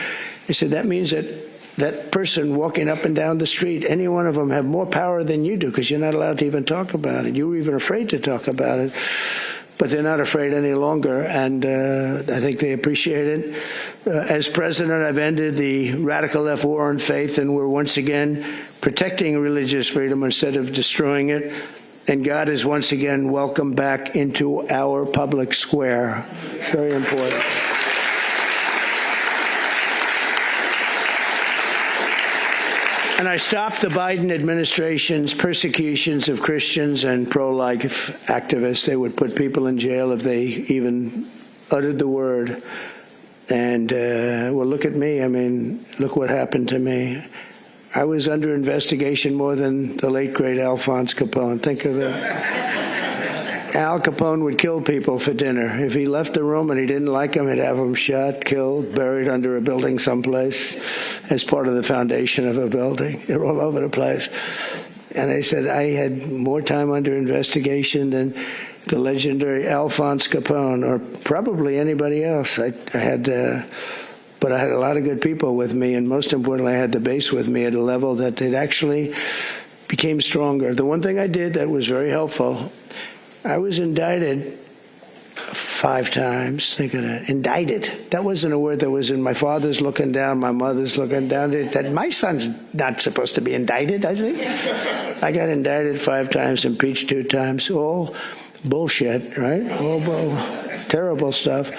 I said, that means that person walking up and down the street, any one of them have more power than you do because you're not allowed to even talk about it. You were even afraid to talk about it, but they're not afraid any longer, and I think they appreciate it. As president, I've ended the radical left war on faith, and we're once again protecting religious freedom instead of destroying it, and God is once again welcomed back into our public square. It's very important. And I stopped the Biden administration's persecutions of Christians and pro-life activists. They would put people in jail if they even uttered the word. And, well, look at me. I mean, look what happened to me. I was under investigation more than the late, great Alphonse Capone. Think of it. Al Capone would kill people for dinner. If he left the room and he didn't like them, he'd have them shot, killed, buried under a building someplace as part of the foundation of a building. They're all over the place. And I said I had more time under investigation than the legendary Alphonse Capone or probably anybody else. But I had a lot of good people with me, and most importantly, I had the base with me at a level that it actually became stronger. The one thing I did that was very helpful, I was indicted 5 times. Think of that. Indicted. That wasn't a word that was in my father's looking down, my mother's looking down. That my son's not supposed to be indicted, I think. I got indicted 5 times, impeached 2 times. All bullshit, right? All terrible stuff.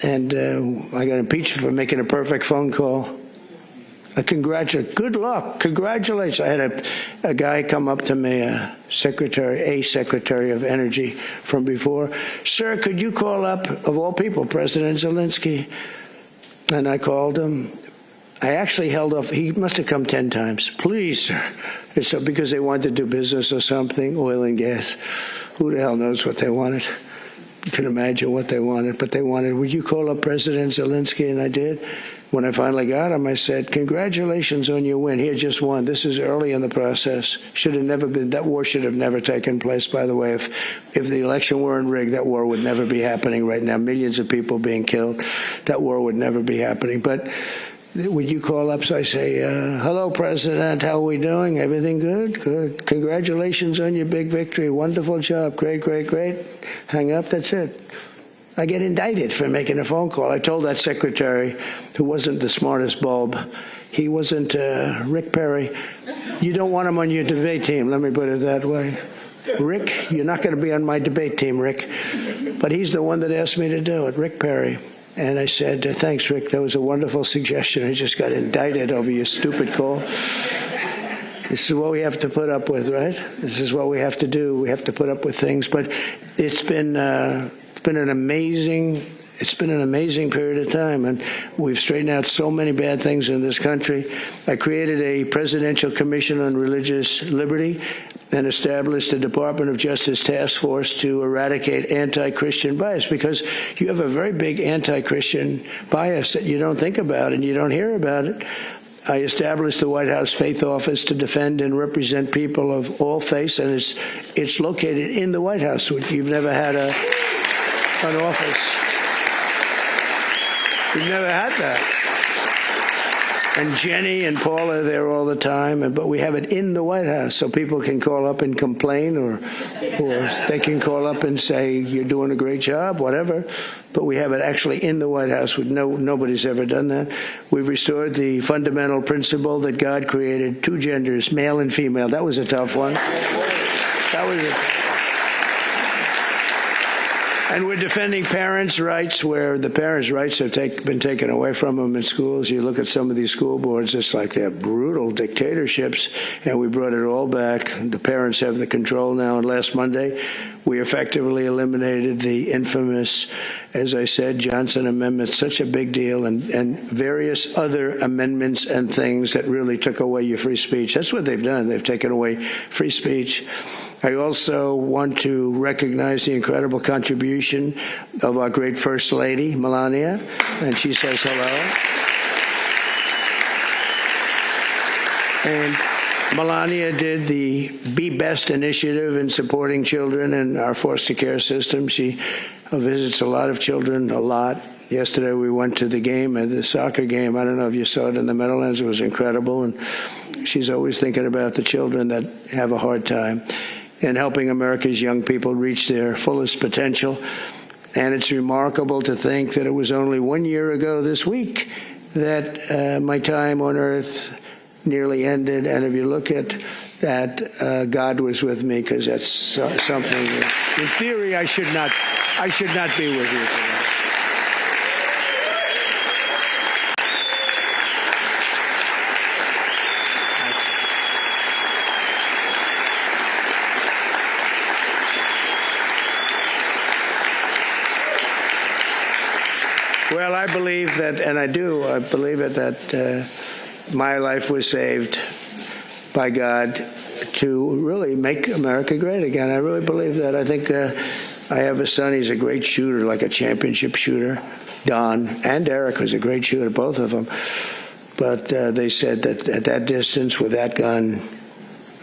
And I got impeached for making a perfect phone call. Good luck. Congratulations. I had a guy come up to me, a secretary of energy from before. Sir, could you call up, of all people, President Zelensky? And I called him. I actually held off. He must have come 10 times. Please, sir. So because they wanted to do business or something, oil and gas. Who the hell knows what they wanted? You can imagine what they wanted, but they wanted, would you call up President Zelensky? And I did. When I finally got him, I said, congratulations on your win. He had just won. This is early in the process. Should have never been, that war should have never taken place, by the way. If the election weren't rigged, that war would never be happening right now. Millions of people being killed. That war would never be happening. But would you call up? So I say, hello, President. How are we doing? Everything good? Good. Congratulations on your big victory. Wonderful job. Great, great, great. Hang up. That's it. I get indicted for making a phone call. I told that secretary, who wasn't the smartest bulb, he wasn't Rick Perry. You don't want him on your debate team. Let me put it that way. Rick, you're not going to be on my debate team, Rick. But he's the one that asked me to do it, Rick Perry. And I said, thanks, Rick. That was a wonderful suggestion. I just got indicted over your stupid call. This is what we have to put up with, right? This is what we have to do. We have to put up with things. But it's been an amazing period of time, and we've straightened out so many bad things in this country. I created a presidential commission on religious liberty and established a Department of Justice task force to eradicate anti-Christian bias, because you have a very big anti-Christian bias that you don't think about and you don't hear about it. I established the White House Faith Office to defend and represent people of all faiths, and it's located in the White House. You've never had an office. You've never had that. And Jenny and Paul are there all the time, but we have it in the White House, so people can call up and complain, or they can call up and say, you're doing a great job, whatever. But we have it actually in the White House. Nobody's ever done that. We've restored the fundamental principle that God created two genders, male and female. That was a tough one. That was it. And we're defending parents' rights where the parents' rights have been taken away from them in schools. You look at some of these school boards, it's like they're brutal dictatorships, and we brought it all back. The parents have the control now, and last Monday we effectively eliminated the infamous, as I said, Johnson Amendment, such a big deal, and various other amendments and things that really took away your free speech. That's what they've done. They've taken away free speech. I also want to recognize the incredible contribution of our great First Lady, Melania, and she says hello. And Melania did the Be Best initiative in supporting children in our foster care system. She visits a lot of children, a lot. Yesterday we went to the game, the soccer game. I don't know if you saw it in the Meadowlands. It was incredible. And she's always thinking about the children that have a hard time and helping America's young people reach their fullest potential. And it's remarkable to think that it was only 1 year ago this week that my time on earth nearly ended. And if you look at that, God was with me, because that's something that, in theory, I should not be with you today. Well, I believe that, and I believe it, that my life was saved by God to really make America great again. I really believe that. I think I have a son. He's a great shooter, like a championship shooter. Don and Eric was a great shooter, both of them. But they said that at that distance with that gun,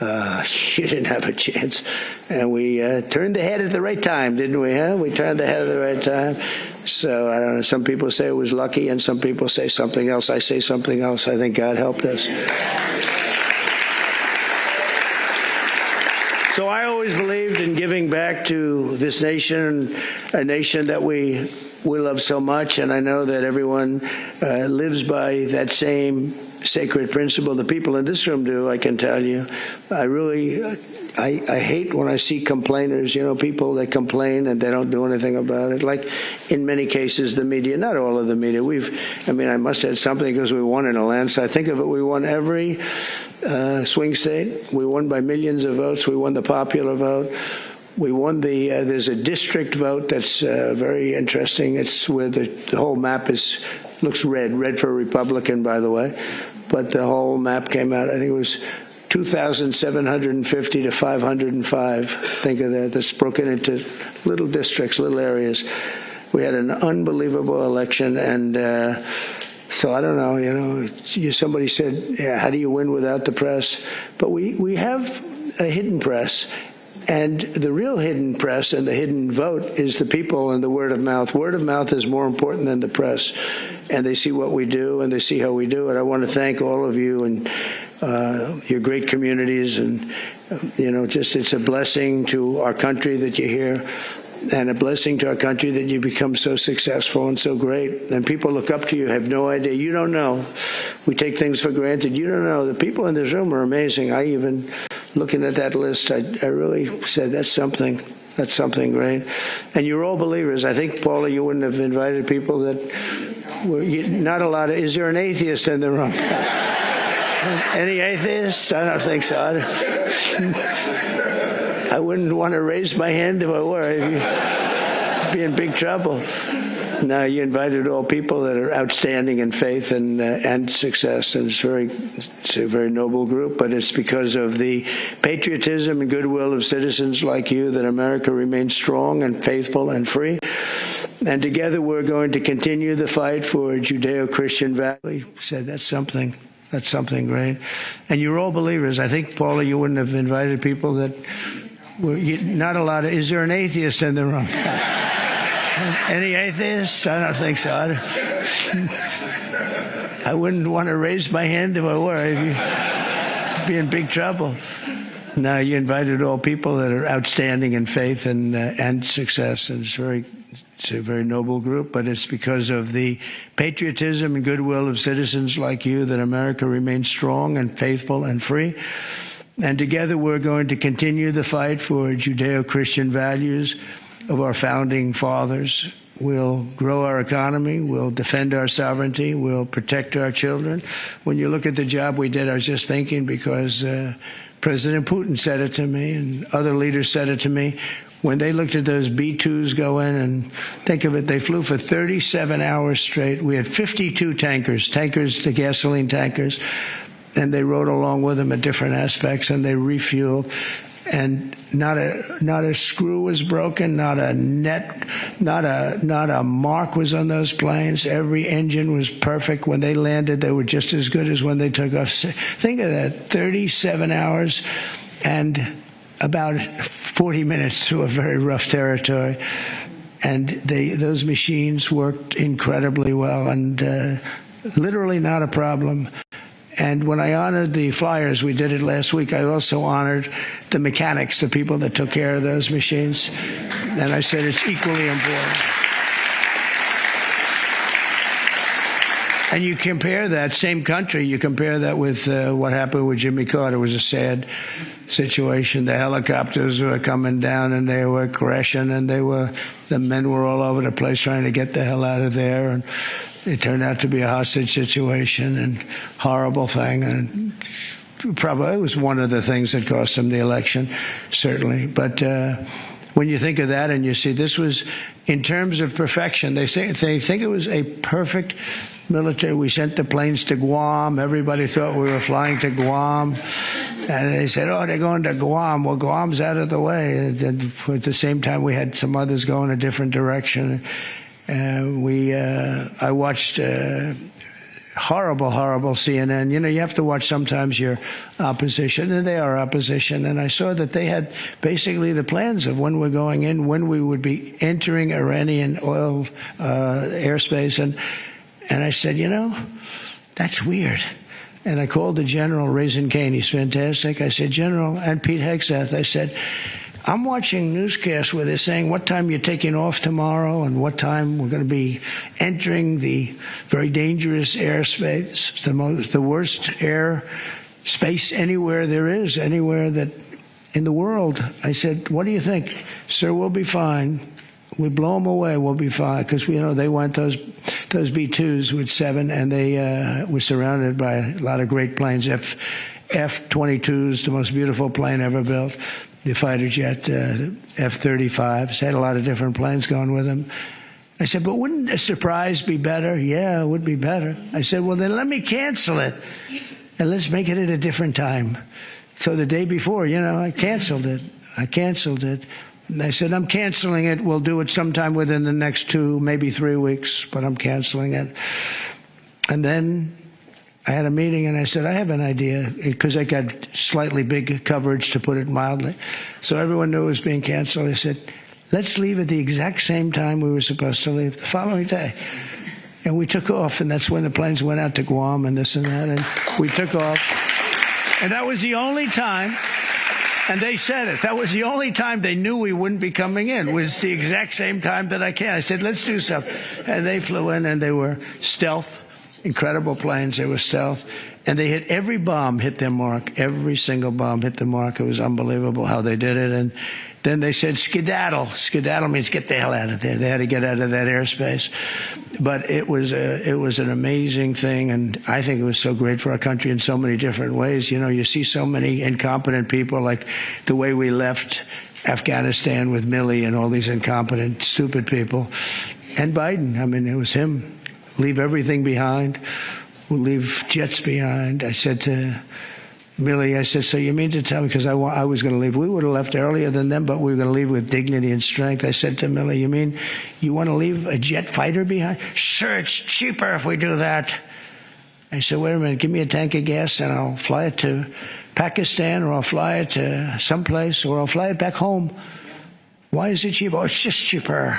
you didn't have a chance. And we turned the head at the right time, didn't we? Huh? We turned the head at the right time. So, I don't know, some people say it was lucky, and some people say something else. I say something else. I think God helped us. So I always believed in giving back to this nation, a nation that we love so much, and I know that everyone lives by that same sacred principle. The people in this room do, I can tell you. I hate when I see complainers, people that complain and they don't do anything about it. Like in many cases, the media, not all of the media. I must have something because we won in a landslide. Think of it, we won every swing state. We won by millions of votes. We won the popular vote. We won there's a district vote that's very interesting. It's where the whole map looks red for a Republican, by the way. But the whole map came out, I think it was 2,750 to 505. Think of that. That's broken into little districts, little areas. We had an unbelievable election, and so I don't know, somebody said, how do you win without the press? But we have a hidden press. And the real hidden press and the hidden vote is the people and the word of mouth. Word of mouth is more important than the press. And they see what we do, and they see how we do it. I want to thank all of you and your great communities. And, it's a blessing to our country that you're here, and a blessing to our country that you become so successful and so great. And people look up to you, have no idea. You don't know. We take things for granted. You don't know. The people in this room are amazing. I even, looking at that list, I really said, that's something great. And you're all believers. I think, Paula, you wouldn't have invited people that were not a lot of, is there an atheist in the room? Any atheists? I don't think so. I wouldn't want to raise my hand if I were. I'd be in big trouble. No, you invited all people that are outstanding in faith and success, and it's a very noble group, but it's because of the patriotism and goodwill of citizens like you that America remains strong and faithful and free. And together we're going to continue the fight for Judeo-Christian values. Said that's something. That's something great. And you're all believers. I think, Paula, you wouldn't have invited people that were not a lot of. Is there an atheist in the room? Any atheists? I don't think so. I wouldn't want to raise my hand if I were. I'd be in big trouble. No, you invited all people that are outstanding in faith and success, and it's a very noble group, but it's because of the patriotism and goodwill of citizens like you that America remains strong and faithful and free. And together we're going to continue the fight for Judeo-Christian values of our founding fathers. We'll grow our economy. We'll defend our sovereignty. We'll protect our children. When you look at the job we did, I was just thinking because President Putin said it to me and other leaders said it to me. When they looked at those B-2s go in, and think of it, they flew for 37 hours straight. We had 52 tankers, the gasoline tankers, and they rode along with them at different aspects, and they refueled. And not a screw was broken, not a mark was on those planes. Every engine was perfect. When they landed, they were just as good as when they took off. Think of that, 37 hours and about 40 minutes through a very rough territory. And those machines worked incredibly well and literally not a problem. And when I honored the flyers, we did it last week, I also honored the mechanics, the people that took care of those machines. And I said it's equally important. And you compare that, same country, you compare that with what happened with Jimmy Carter. It was a sad situation. The helicopters were coming down and they were crashing and the men were all over the place trying to get the hell out of there. And it turned out to be a hostage situation and horrible thing. And probably it was one of the things that cost them the election, certainly. But when you think of that and you see this was, in terms of perfection, they think it was a perfect military. We sent the planes to Guam. Everybody thought we were flying to Guam. And they said, oh, they're going to Guam. Well, Guam's out of the way. And at the same time, we had some others going a different direction. I watched horrible CNN. You know, you have to watch sometimes your opposition, and they are opposition. And I saw that they had basically the plans of when we're going in, when we would be entering Iranian oil airspace. And I said, you know, that's weird. And I called the general, Raisin Kane. He's fantastic. I said, General, and Pete Hegseth, I said, I'm watching newscasts where they're saying what time you're taking off tomorrow and what time we're going to be entering the very dangerous airspace, the worst airspace anywhere there is, anywhere that in the world. I said, what do you think? Sir, we'll be fine. We blow them away, we'll be fine. Because, you know, they went those B-2s with 7, and they were surrounded by a lot of great planes. F-22s, the most beautiful plane ever built. The fighter jet, F-35s, had a lot of different planes going with them. I said, but wouldn't a surprise be better? Yeah, it would be better. I said, well, then let me cancel it, and let's make it at a different time. So the day before, you know, I canceled it. And I said, I'm canceling it. We'll do it sometime within the next 2, maybe 3 weeks, but I'm canceling it. And then I had a meeting, and I said, I have an idea, because I got slightly big coverage, to put it mildly. So everyone knew it was being canceled. I said, let's leave at the exact same time we were supposed to leave, the following day. And we took off, and that's when the planes went out to Guam and this and that, and we took off. And that was the only time, and they said it, that was the only time they knew we wouldn't be coming in, was the exact same time that I came. I said, let's do something. And they flew in, and they were stealth. Incredible planes, they were stealth. And they hit every bomb, hit their mark. Every single bomb hit the mark. It was unbelievable how they did it. And then they said skedaddle. Skedaddle means get the hell out of there. They had to get out of that airspace. But it was an amazing thing, and I think it was so great for our country in so many different ways. You know, you see so many incompetent people, like the way we left Afghanistan with Milley and all these incompetent, stupid people. And Biden, I mean, it was him. Leave everything behind. We'll leave jets behind. I said to Milley, I said, so you mean to tell me, because I was going to leave. We would have left earlier than them, but we were going to leave with dignity and strength. I said to Milley, you mean you want to leave a jet fighter behind? Sure, it's cheaper if we do that. I said, wait a minute, give me a tank of gas and I'll fly it to Pakistan, or I'll fly it to someplace, or I'll fly it back home. Why is it cheaper? Oh, it's just cheaper.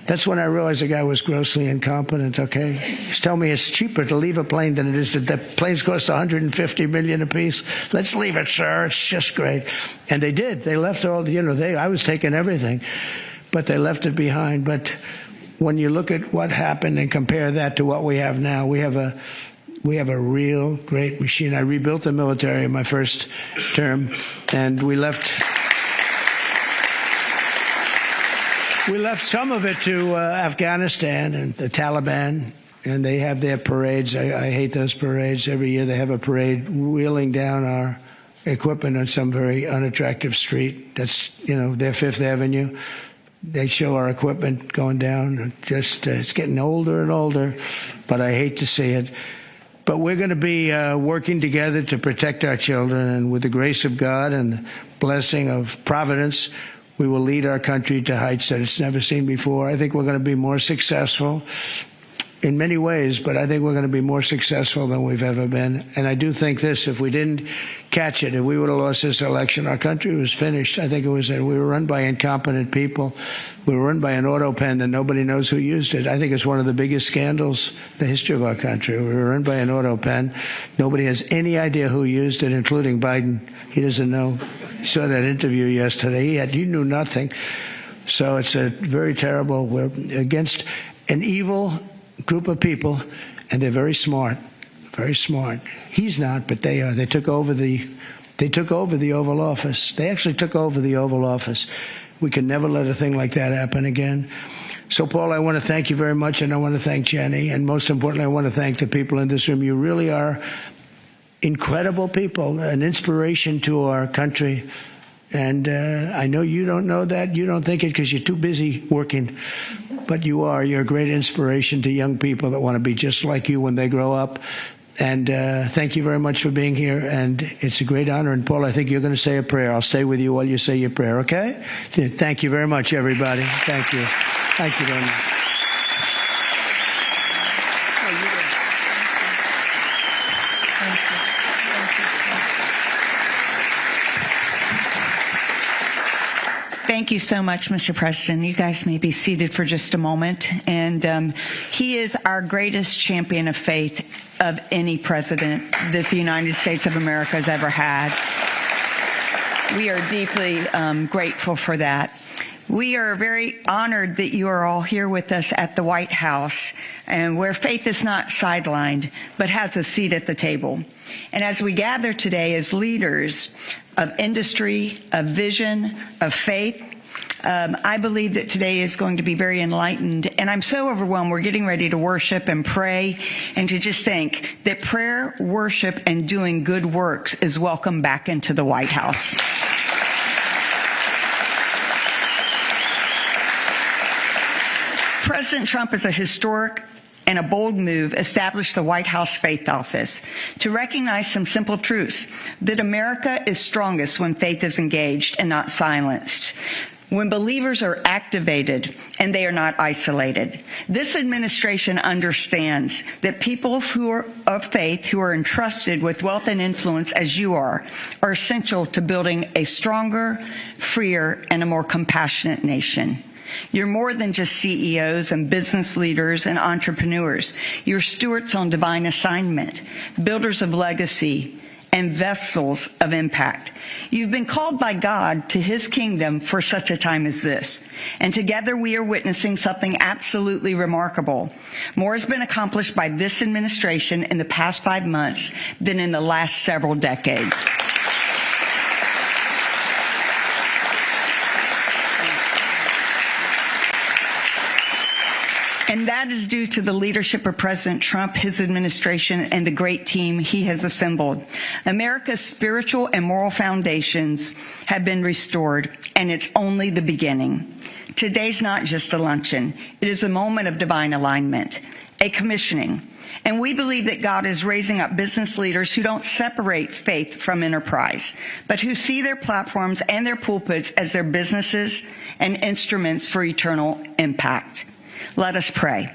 That's when I realized the guy was grossly incompetent, okay? He's telling me it's cheaper to leave a plane than it is the planes cost $150 million apiece. Let's leave it, sir. It's just great. And they did. They left all the, I was taking everything, but they left it behind. But when you look at what happened and compare that to what we have now, we have a real great machine. I rebuilt the military in my first term, and we left some of it to Afghanistan and the Taliban, and they have their parades. I hate those parades. Every year they have a parade wheeling down our equipment on some very unattractive street. That's, their Fifth Avenue. They show our equipment going down. It's getting older and older, but I hate to see it. But we're going to be working together to protect our children, and with the grace of God and the blessing of Providence, we will lead our country to heights that it's never seen before. I think we're going to be more successful in many ways, but I think we're going to be more successful than we've ever been. And I do think this, if we didn't catch it, if we would have lost this election, our country was finished. I think we were run by incompetent people. We were run by an auto pen that nobody knows who used it. I think it's one of the biggest scandals in the history of our country. We were run by an auto pen. Nobody has any idea who used it, including Biden. He doesn't know. He saw that interview yesterday. He knew nothing. So it's a very terrible. We're against an evil group of people, and they're very smart. Very smart. He's not, but they are. They took over the Oval Office. They actually took over the Oval Office. We can never let a thing like that happen again. So, Paul, I want to thank you very much, and I want to thank Jenny, and most importantly, I want to thank the people in this room. You really are incredible people, an inspiration to our country. And I know you don't know that. You don't think it because you're too busy working. But you are. You're a great inspiration to young people that want to be just like you when they grow up. And thank you very much for being here. And it's a great honor. And, Paul, I think you're going to say a prayer. I'll stay with you while you say your prayer, okay? Thank you very much, everybody. Thank you. Thank you very much. Thank you so much, Mr. Preston. You guys may be seated for just a moment. And he is our greatest champion of faith of any president that the United States of America has ever had. We are deeply grateful for that. We are very honored that you are all here with us at the White House, and where faith is not sidelined, but has a seat at the table. And as we gather today as leaders of industry, of vision, of faith, I believe that today is going to be very enlightened. And I'm so overwhelmed. We're getting ready to worship and pray, and to just think that prayer, worship, and doing good works is welcome back into the White House. President Trump is a historic and a bold move established the White House Faith Office to recognize some simple truths: that America is strongest when faith is engaged and not silenced, when believers are activated and they are not isolated. This administration understands that people who are of faith, who are entrusted with wealth and influence as you are essential to building a stronger, freer, and a more compassionate nation. You're more than just CEOs and business leaders and entrepreneurs. You're stewards on divine assignment, builders of legacy, and vessels of impact. You've been called by God to his kingdom for such a time as this. And together we are witnessing something absolutely remarkable. More has been accomplished by this administration in the past 5 months than in the last several decades. And that is due to the leadership of President Trump, his administration, and the great team he has assembled. America's spiritual and moral foundations have been restored, and it's only the beginning. Today's not just a luncheon. It is a moment of divine alignment, a commissioning. And we believe that God is raising up business leaders who don't separate faith from enterprise, but who see their platforms and their pulpits as their businesses and instruments for eternal impact. Let us pray.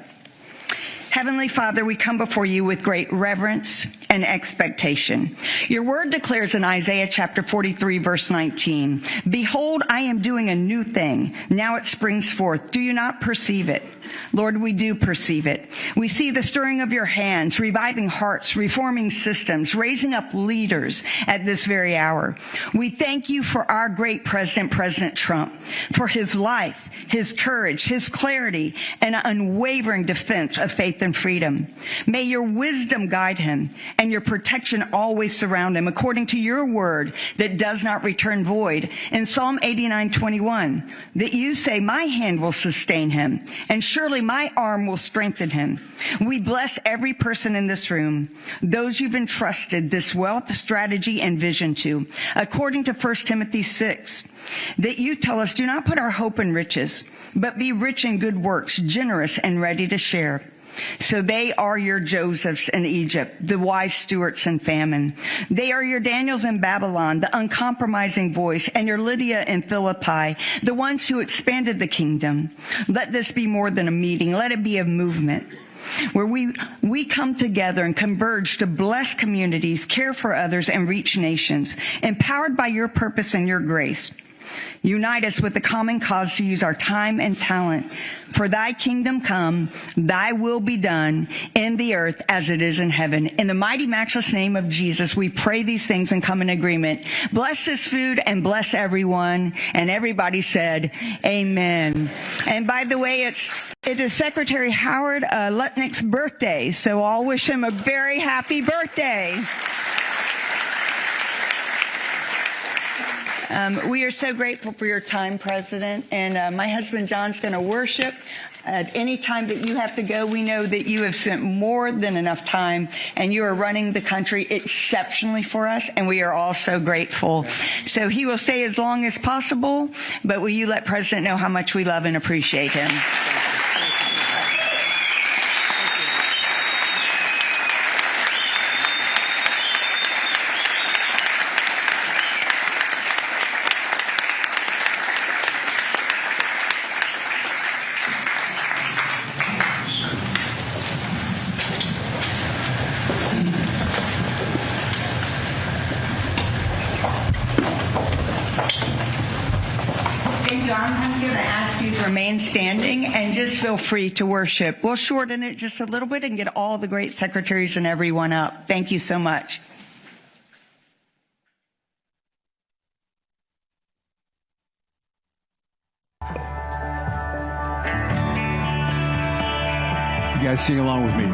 Heavenly Father, we come before you with great reverence and expectation. Your word declares in Isaiah chapter 43, verse 19, "Behold, I am doing a new thing. Now it springs forth. Do you not perceive it?" Lord, we do perceive it. We see the stirring of your hands, reviving hearts, reforming systems, raising up leaders at this very hour. We thank you for our great president, President Trump, for his life, his courage, his clarity, and unwavering defense of faith and freedom. May your wisdom guide him and your protection always surround him, according to your word that does not return void. In Psalm 89:21, that you say, "My hand will sustain him, and surely my arm will strengthen him." We bless every person in this room, those you've entrusted this wealth, strategy, and vision to, according to 1 Timothy 6, that you tell us, "Do not put our hope in riches, but be rich in good works, generous and ready to share." So they are your Josephs in Egypt, the wise stewards in famine. They are your Daniels in Babylon, the uncompromising voice, and your Lydia in Philippi, the ones who expanded the kingdom. Let this be more than a meeting. Let it be a movement where we come together and converge to bless communities, care for others, and reach nations, empowered by your purpose and your grace. Unite us with the common cause to use our time and talent. For thy kingdom come, thy will be done in the earth as it is in heaven. In the mighty matchless name of Jesus, we pray these things and come in agreement. Bless this food and bless everyone. And everybody said, amen. And by the way, it is Secretary Howard Lutnick's birthday, so I'll wish him a very happy birthday. We are so grateful for your time, President, and my husband John's going to worship. At any time that you have to go, we know that you have spent more than enough time, and you are running the country exceptionally for us, and we are all so grateful. So he will stay as long as possible, but will you let President know how much we love and appreciate him? I'm going to ask you to remain standing and just feel free to worship. We'll shorten it just a little bit and get all the great secretaries and everyone up. Thank you so much. You guys sing along with me.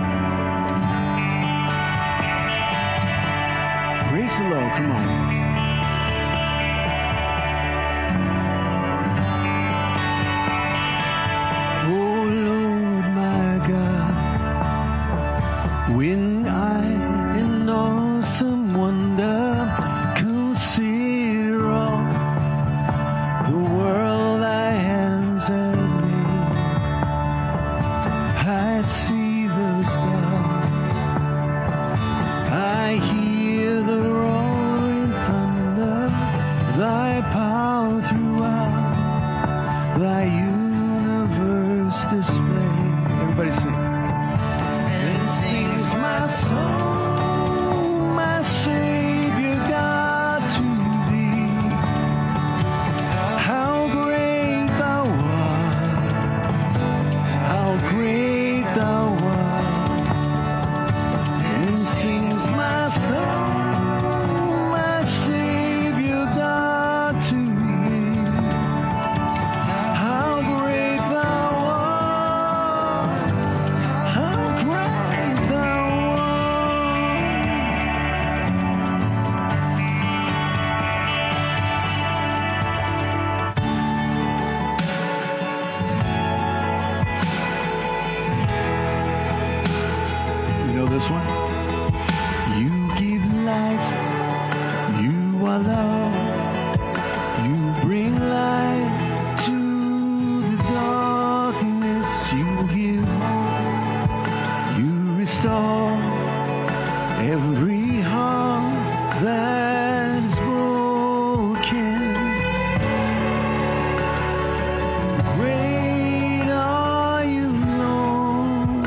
Praise the Lord. Come on. When I in awesome wonder consider all the world thy hands have made, I see the stars, I hear the roaring thunder, thy power throughout thy universe display. Everybody sing. Sings my soul, my Savior God, to thee. How great thou art, how great thou art. And sings my soul, my Savior God, to thee. How great thou art, how great thou art. You know this one? You give life, you are love, you bring light to the darkness, you give hope, you restore every heart that is broken. Great are you, Lord.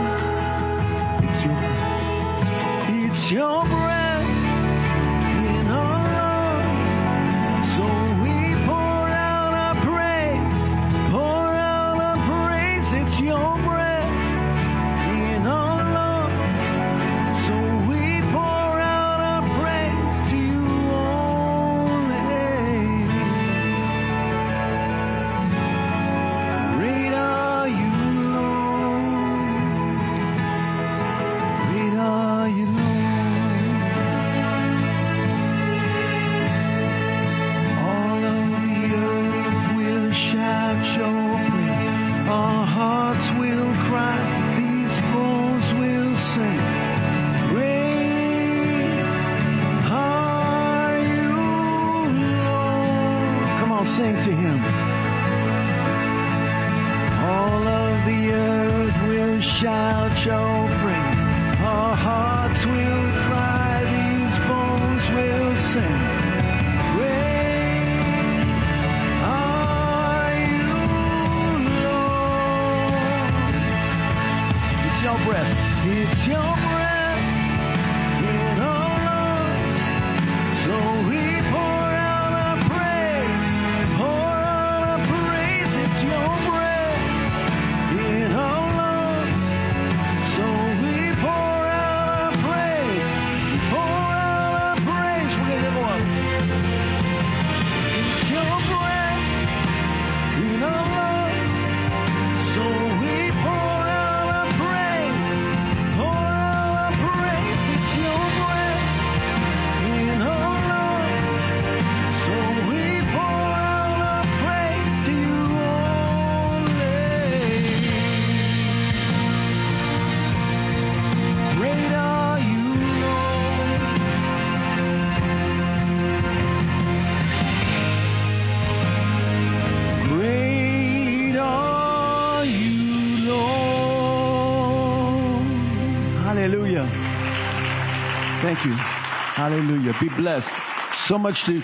all sing to him. All of the earth will shout your praise. Our hearts will cry, these bones will sing. Great are you, Lord. It's your breath. It's your breath in our lungs. So we pour out our praise. Pour out our praise. It's your breath in our lungs. So we pour out our praise. Pour out our praise. We're going to go up. It's your breath in our lungs. So we pour out our praise. Pour out our praise. It's your breath in our lungs. So we pour out our praise to you only. Great are you, Lord. Great are you, Lord. Hallelujah. Thank you. Hallelujah. Be blessed. So much to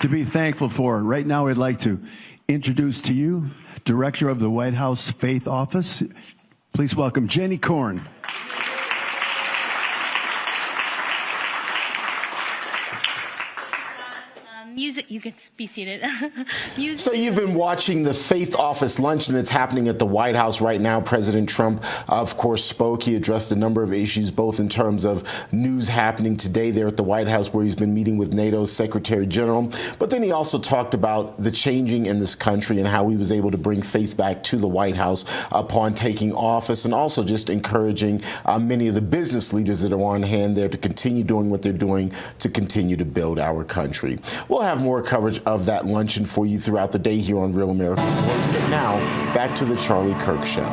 be thankful for. Right now, I'd like to introduce to you Director of the White House Faith Office. Please welcome Jenny Korn. Music, you can be seated. So you've been watching the Faith Office luncheon that's happening at the White House right now. President Trump, of course, spoke. He addressed a number of issues, both in terms of news happening today there at the White House, where he's been meeting with NATO's Secretary General. But then he also talked about the changing in this country and how he was able to bring faith back to the White House upon taking office, and also just encouraging many of the business leaders that are on hand there to continue doing what they're doing to continue to build our country. We'll have more coverage of that luncheon for you throughout the day here on Real American Voice. But now, back to the Charlie Kirk Show.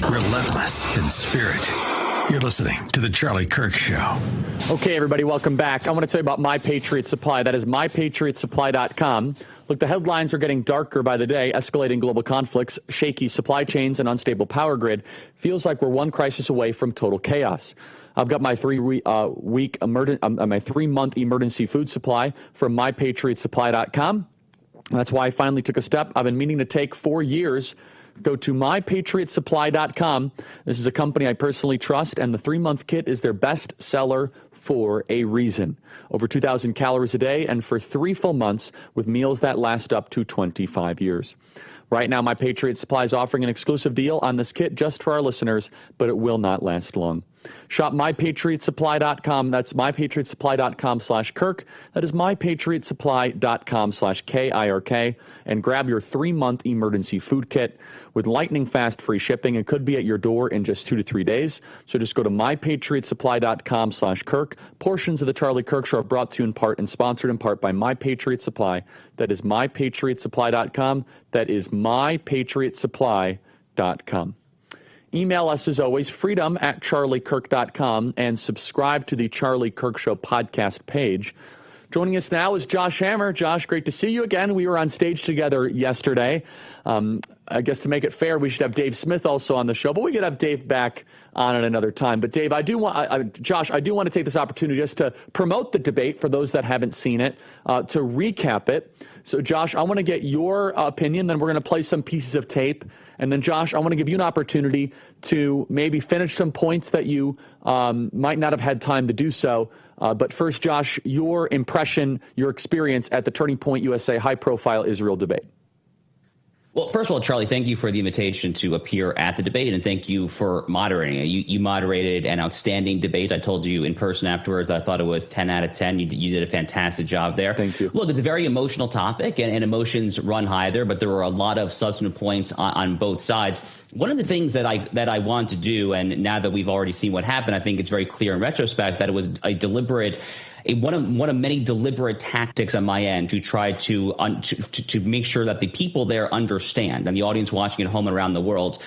Relentless in spirit. You're listening to the Charlie Kirk Show. Okay, everybody, welcome back. I want to tell you about My Patriot Supply. That is mypatriotsupply.com. Look, the headlines are getting darker by the day. Escalating global conflicts, shaky supply chains, and unstable power grid. Feels like we're one crisis away from total chaos. I've got my 3-month emergency food supply from mypatriotsupply.com. That's why I finally took a step I've been meaning to take for years. Go to mypatriotsupply.com. This is a company I personally trust, and the 3-month kit is their best seller for a reason. Over 2,000 calories a day, and for 3 full months with meals that last up to 25 years. Right now, My Patriot Supply is offering an exclusive deal on this kit just for our listeners, but it will not last long. Shop mypatriotsupply.com. That's mypatriotsupply.com/Kirk. That is mypatriotsupply.com/KIRK. And grab your 3-month emergency food kit with lightning fast free shipping. It could be at your door in just 2 to 3 days. So just go to mypatriotsupply.com/Kirk. Portions of the Charlie Kirk Show are brought to you in part and sponsored in part by My Patriot Supply. That is mypatriotsupply.com. That is mypatriotsupply.com. Email us, as always, freedom@charliekirk.com, and subscribe to the Charlie Kirk Show podcast page. Joining us now is Josh Hammer. Josh, great to see you again. We were on stage together yesterday. I guess to make it fair, we should have Dave Smith also on the show, but we could have Dave back on at another time. But Dave, Josh, I do want to take this opportunity just to promote the debate for those that haven't seen it, to recap it. So, Josh, I want to get your opinion, then we're going to play some pieces of tape. And then, Josh, I want to give you an opportunity to maybe finish some points that you might not have had time to do so. But first, Josh, your impression, your experience at the Turning Point USA high-profile Israel debate. Well, first of all, Charlie, thank you for the invitation to appear at the debate, and thank you for moderating it. You moderated an outstanding debate. I told you in person afterwards that I thought it was 10 out of 10. You did a fantastic job there. Thank you. Look, it's a very emotional topic, and emotions run high there, but there were a lot of substantive points on both sides. One of the things that I want to do, and now that we've already seen what happened, I think it's very clear in retrospect that it was a deliberate one of many deliberate tactics on my end to try to make sure that the people there understand, and the audience watching at home and around the world,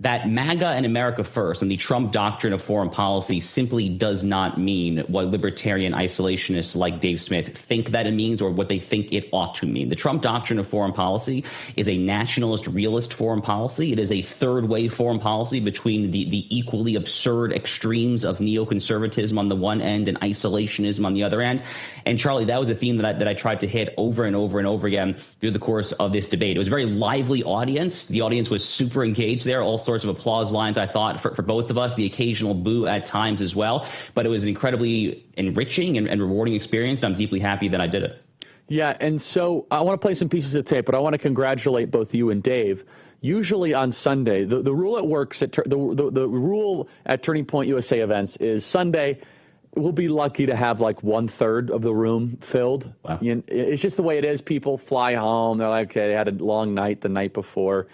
that MAGA and America first and the Trump doctrine of foreign policy simply does not mean what libertarian isolationists like Dave Smith think that it means or what they think it ought to mean. The Trump doctrine of foreign policy is a nationalist, realist foreign policy. It is a third way foreign policy between the equally absurd extremes of neoconservatism on the one end and isolationism on the other end. And Charlie, that was a theme that I tried to hit over and over and over again through the course of this debate. It was a very lively audience. The audience was super engaged there. All sorts of applause lines, I thought, for both of us, the occasional boo at times as well. But it was an incredibly enriching and rewarding experience. And I'm deeply happy that I did it. Yeah, and so I want to play some pieces of tape, but I want to congratulate both you and Dave. Usually on Sunday, the rule it works at the rule at Turning Point USA events is Sunday we'll be lucky to have like 1/3 of the room filled. Wow. It's just the way it is. People fly home. They're like, okay, they had a long night the night before.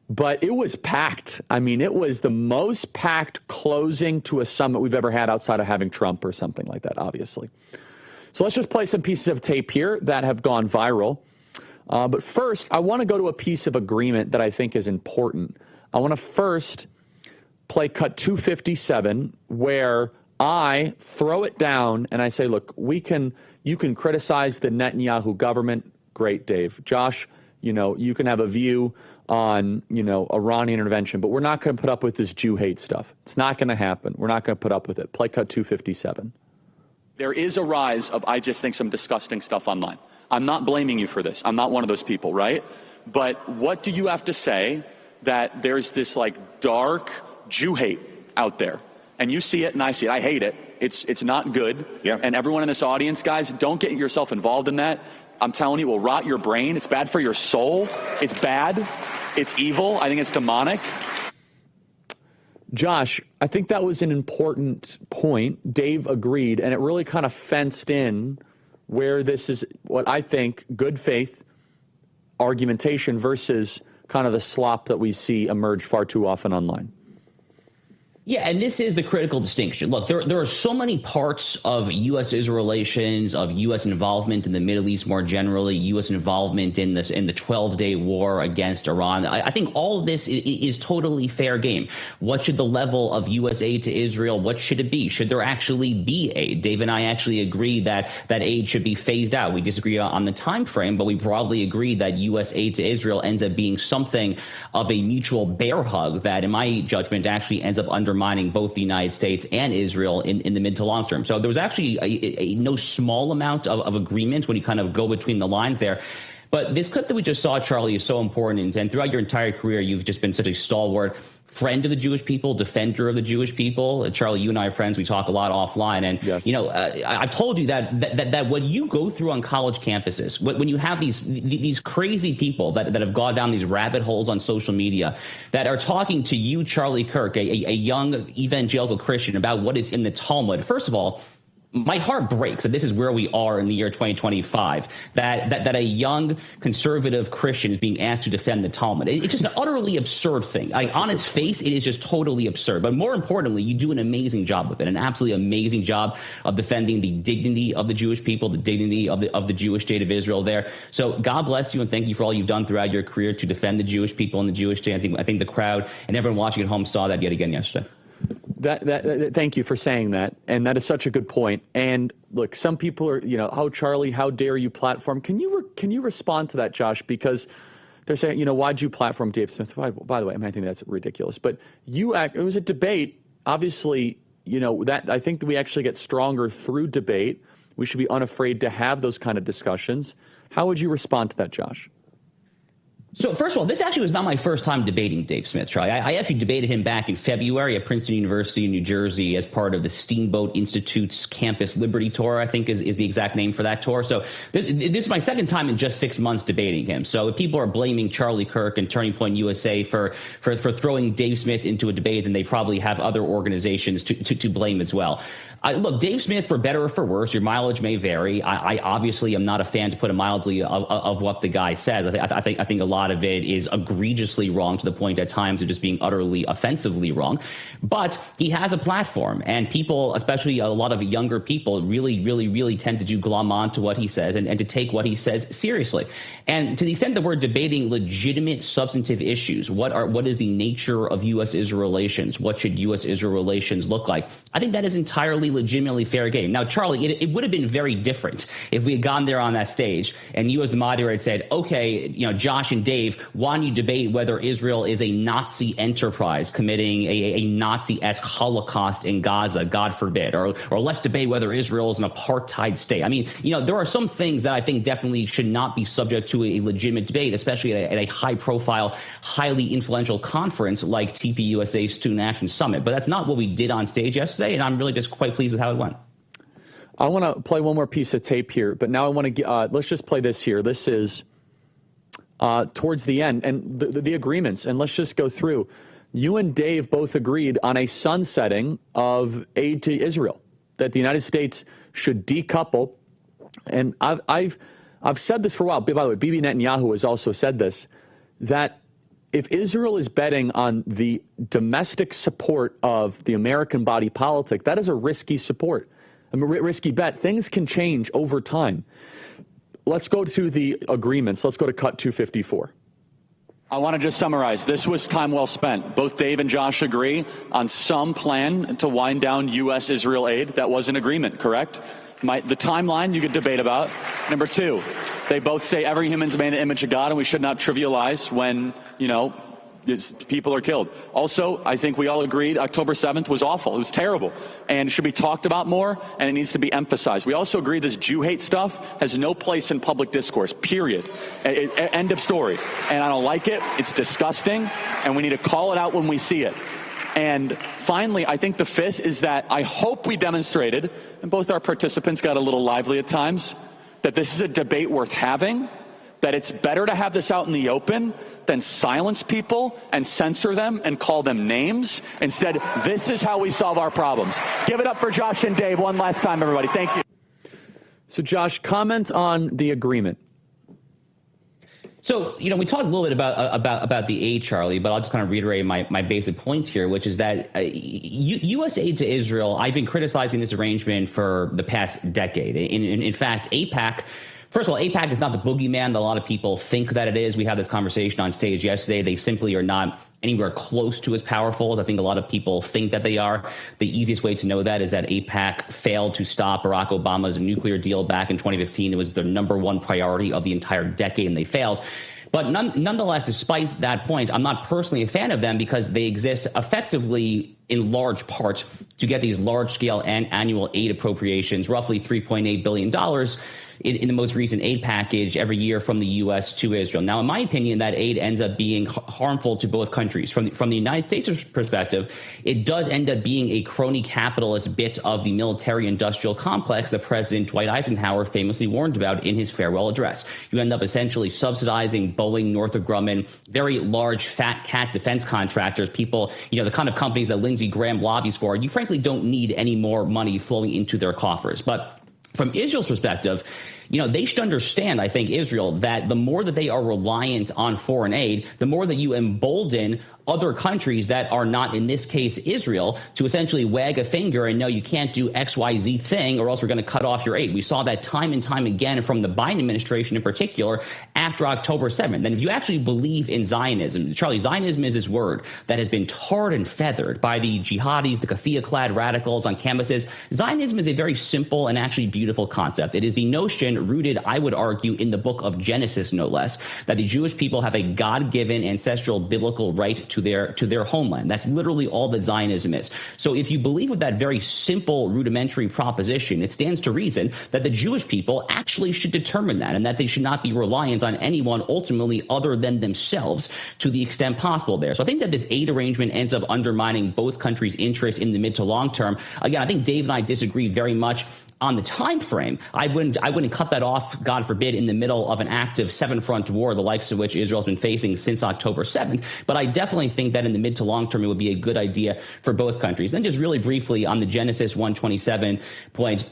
But it was packed. I mean, it was the most packed closing to a summit we've ever had outside of having Trump or something like that, obviously. So let's just play some pieces of tape here that have gone viral. But first, I want to go to a piece of agreement that I think is important. I want to first play cut 257, where I throw it down and I say, look, you can criticize the Netanyahu government. Great, Dave. Josh, you can have a view on, Iranian intervention, but we're not going to put up with this Jew hate stuff. It's not going to happen. We're not going to put up with it. Play cut 257. There is a rise of, I just think, some disgusting stuff online. I'm not blaming you for this. I'm not one of those people, right? But what do you have to say that there's this like dark Jew hate out there? And you see it and I see it. I hate it. It's not good. Yeah. And everyone in this audience, guys, don't get yourself involved in that. I'm telling you, it will rot your brain. It's bad for your soul. It's bad. It's evil. I think it's demonic. Josh, I think that was an important point. Dave agreed, and it really kind of fenced in where this is what I think good faith argumentation versus kind of the slop that we see emerge far too often online. Yeah, and this is the critical distinction. Look, there are so many parts of U.S.-Israel relations, of U.S. involvement in the Middle East more generally, U.S. involvement in the 12-day war against Iran. I think all of this is totally fair game. What should the level of U.S. aid to Israel, what should it be? Should there actually be aid? Dave and I actually agree that aid should be phased out. We disagree on the time frame, but we broadly agree that U.S. aid to Israel ends up being something of a mutual bear hug that, in my judgment, actually ends up undermining both the United States and Israel in the mid to long term. So there was actually a no small amount of agreement when you kind of go between the lines there. But this clip that we just saw, Charlie, is so important. And throughout your entire career, you've just been such a stalwart friend of the Jewish people, defender of the Jewish people. Charlie, you and I are friends. We talk a lot offline. And, yes. I've told you that what you go through on college campuses, when you have these crazy people that have gone down these rabbit holes on social media that are talking to you, Charlie Kirk, a young evangelical Christian, about what is in the Talmud. First of all, my heart breaks, and this is where we are in the year 2025, that a young conservative Christian is being asked to defend the Talmud. It's just an utterly absurd thing. On its face, it is just totally absurd. But more importantly, you do an amazing job with it, an absolutely amazing job of defending the dignity of the Jewish people, the dignity of the Jewish state of Israel there. So God bless you, and thank you for all you've done throughout your career to defend the Jewish people and the Jewish state. I think the crowd and everyone watching at home saw that yet again yesterday. Thank you for saying that. And that is such a good point. And look, some people are, oh, Charlie, how dare you platform? Can you respond to that, Josh? Because they're saying, why'd you platform Dave Smith? By the way, I think that's ridiculous. But it was a debate. Obviously, that I think that we actually get stronger through debate. We should be unafraid to have those kind of discussions. How would you respond to that, Josh? So first of all, this actually was not my first time debating Dave Smith, Charlie. I actually debated him back in February at Princeton University in New Jersey as part of the Steamboat Institute's Campus Liberty Tour, I think is the exact name for that tour. So this is my second time in just 6 months debating him. So if people are blaming Charlie Kirk and Turning Point USA for throwing Dave Smith into a debate, then they probably have other organizations to blame as well. Look, Dave Smith, for better or for worse, your mileage may vary. I obviously am not a fan, to put it mildly, of what the guy says. I think a lot lot of it is egregiously wrong to the point at times of just being utterly offensively wrong. But he has a platform, and people, especially a lot of younger people, really tend to glom on to what he says and to take what he says seriously. And to the extent that we're debating legitimate substantive issues, what is the nature of U.S.-Israel relations? What should U.S.-Israel relations look like? I think that is entirely legitimately fair game. Now, Charlie, it would have been very different if we had gone there on that stage and you as the moderator had said, okay, Josh and Dave, why don't you debate whether Israel is a Nazi enterprise committing a Nazi-esque Holocaust in Gaza, God forbid, or let's debate whether Israel is an apartheid state. I mean, there are some things that I think definitely should not be subject to a legitimate debate, especially at a high-profile, highly influential conference like TPUSA's Student Action Summit. But that's not what we did on stage yesterday, and I'm really just quite pleased with how it went. I want to play one more piece of tape here, but now I want to let's just play this here. This is towards the end, and the agreements, and let's just go through. You and Dave both agreed on a sunsetting of aid to Israel, that the United States should decouple. And I've said this for a while. By the way, Bibi Netanyahu has also said this, that if Israel is betting on the domestic support of the American body politic, that is a risky support, a risky bet. Things can change over time. Let's go to the agreements. Let's go to cut 254. I want to just summarize. This was time well spent. Both Dave and Josh agree on some plan to wind down U.S.-Israel aid. That was an agreement, correct? The timeline you could debate about. Number two, they both say every human's made in the image of God, and we should not trivialize when, people are killed. Also, I think we all agreed October 7th was awful. It was terrible, and it should be talked about more, and it needs to be emphasized. We also agree this Jew hate stuff has no place in public discourse, period. End of story. And I don't like it. It's disgusting, and we need to call it out when we see it. And finally, I think the fifth is that I hope we demonstrated, and both our participants got a little lively at times, that this is a debate worth having, that it's better to have this out in the open than silence people and censor them and call them names. Instead, this is how we solve our problems. Give it up for Josh and Dave one last time, everybody. Thank you. So, Josh, comment on the agreement. So, we talked a little bit about the aid, Charlie, but I'll just kind of reiterate my basic point here, which is that U.S. aid to Israel, I've been criticizing this arrangement for the past decade. In fact, AIPAC, first of all, AIPAC is not the boogeyman that a lot of people think that it is. We had this conversation on stage yesterday. They simply are not anywhere close to as powerful as I think a lot of people think that they are. The easiest way to know that is that AIPAC failed to stop Barack Obama's nuclear deal back in 2015. It was their number one priority of the entire decade, and they failed. But nonetheless, despite that point, I'm not personally a fan of them because they exist effectively in large part to get these large-scale and annual aid appropriations, roughly $3.8 billion in the most recent aid package every year from the U.S. to Israel. Now, in my opinion, that aid ends up being harmful to both countries. From the United States' perspective, it does end up being a crony capitalist bit of the military-industrial complex that President Dwight Eisenhower famously warned about in his farewell address. You end up essentially subsidizing Boeing, Northrop Grumman, very large fat cat defense contractors, people, the kind of companies that Lindsey Graham lobbies for. You frankly don't need any more money flowing into their coffers. But from Israel's perspective, they should understand, I think, Israel, that the more that they are reliant on foreign aid, the more that you embolden other countries that are not, in this case, Israel, to essentially wag a finger and no, you can't do XYZ thing or else we're going to cut off your aid. We saw that time and time again from the Biden administration in particular after October 7th. And if you actually believe in Zionism, Charlie, Zionism is this word that has been tarred and feathered by the jihadis, the keffiyeh-clad radicals on campuses. Zionism is a very simple and actually beautiful concept. It is the notion rooted, I would argue, in the book of Genesis, no less, that the Jewish people have a God-given ancestral biblical right to their homeland. That's literally all that Zionism is. So if you believe with that very simple, rudimentary proposition, it stands to reason that the Jewish people actually should determine that and that they should not be reliant on anyone ultimately other than themselves to the extent possible there. So I think that this aid arrangement ends up undermining both countries' interest in the mid to long term. Again, I think Dave and I disagree very much on the time frame. I wouldn't cut that off, God forbid, in the middle of an active seven-front war, the likes of which Israel's been facing since October 7th. But I definitely think that in the mid to long term, it would be a good idea for both countries. And just really briefly on the Genesis 1:27 point,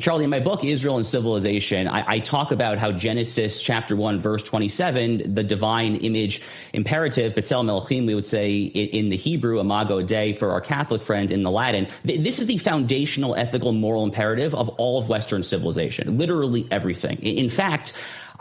Charlie, in my book, Israel and Civilization, I talk about how Genesis chapter 1, verse 27, the divine image imperative, B'Tselem Elohim, we would say in the Hebrew, Imago Dei for our Catholic friends in the Latin. This is the foundational ethical moral imperative of all of Western civilization, literally everything. In fact,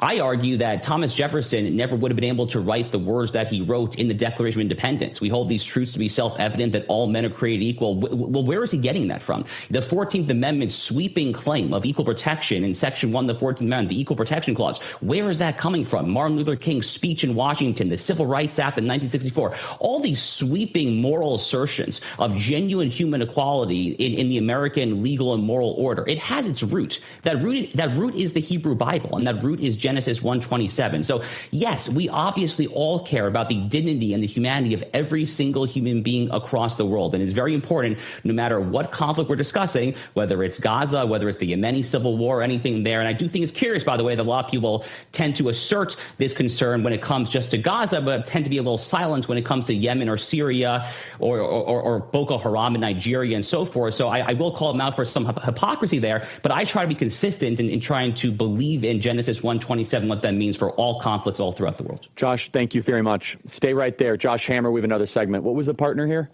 I argue that Thomas Jefferson never would have been able to write the words that he wrote in the Declaration of Independence. We hold these truths to be self-evident, that all men are created equal. Well, where is he getting that from? The 14th Amendment's sweeping claim of equal protection in Section 1 of the 14th Amendment, the Equal Protection Clause, where is that coming from? Martin Luther King's speech in Washington, the Civil Rights Act of 1964, all these sweeping moral assertions of genuine human equality in the American legal and moral order. It has its root. That root is the Hebrew Bible, and that root is Genesis 1:27. So yes, we obviously all care about the dignity and the humanity of every single human being across the world. And it's very important, no matter what conflict we're discussing, whether it's Gaza, whether it's the Yemeni civil war, anything there. And I do think it's curious, by the way, that a lot of people tend to assert this concern when it comes just to Gaza, but tend to be a little silent when it comes to Yemen or Syria or Boko Haram in Nigeria and so forth. So I will call them out for some hypocrisy there, but I try to be consistent in trying to believe in Genesis 1:27, what that means for all conflicts all throughout the world. Josh, thank you very much. Stay right there. Josh Hammer, we have another segment. What was the partner here?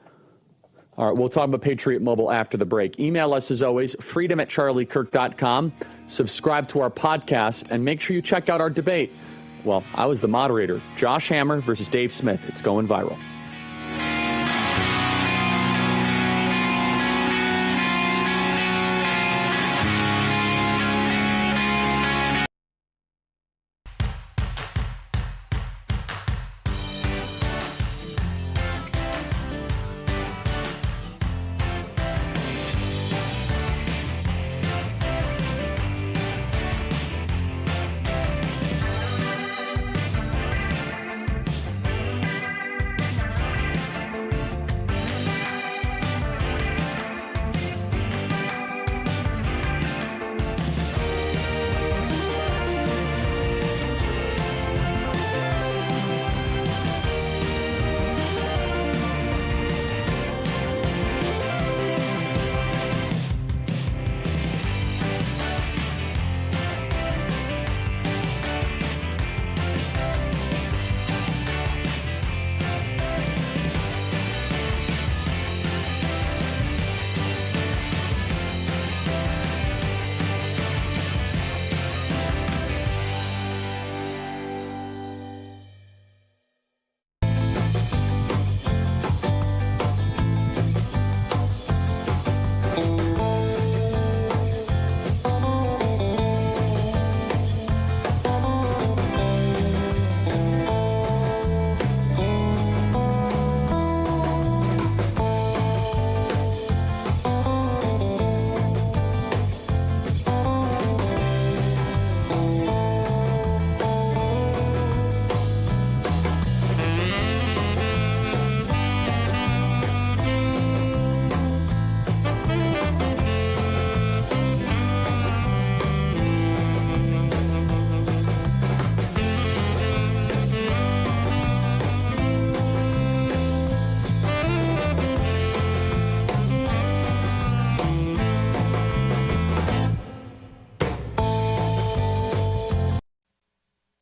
All right, we'll talk about Patriot Mobile after the break. Email us as always, freedom@charliekirk.com. Subscribe to our podcast and make sure you check out our debate. Well, I was the moderator. Josh Hammer versus Dave Smith. It's going viral.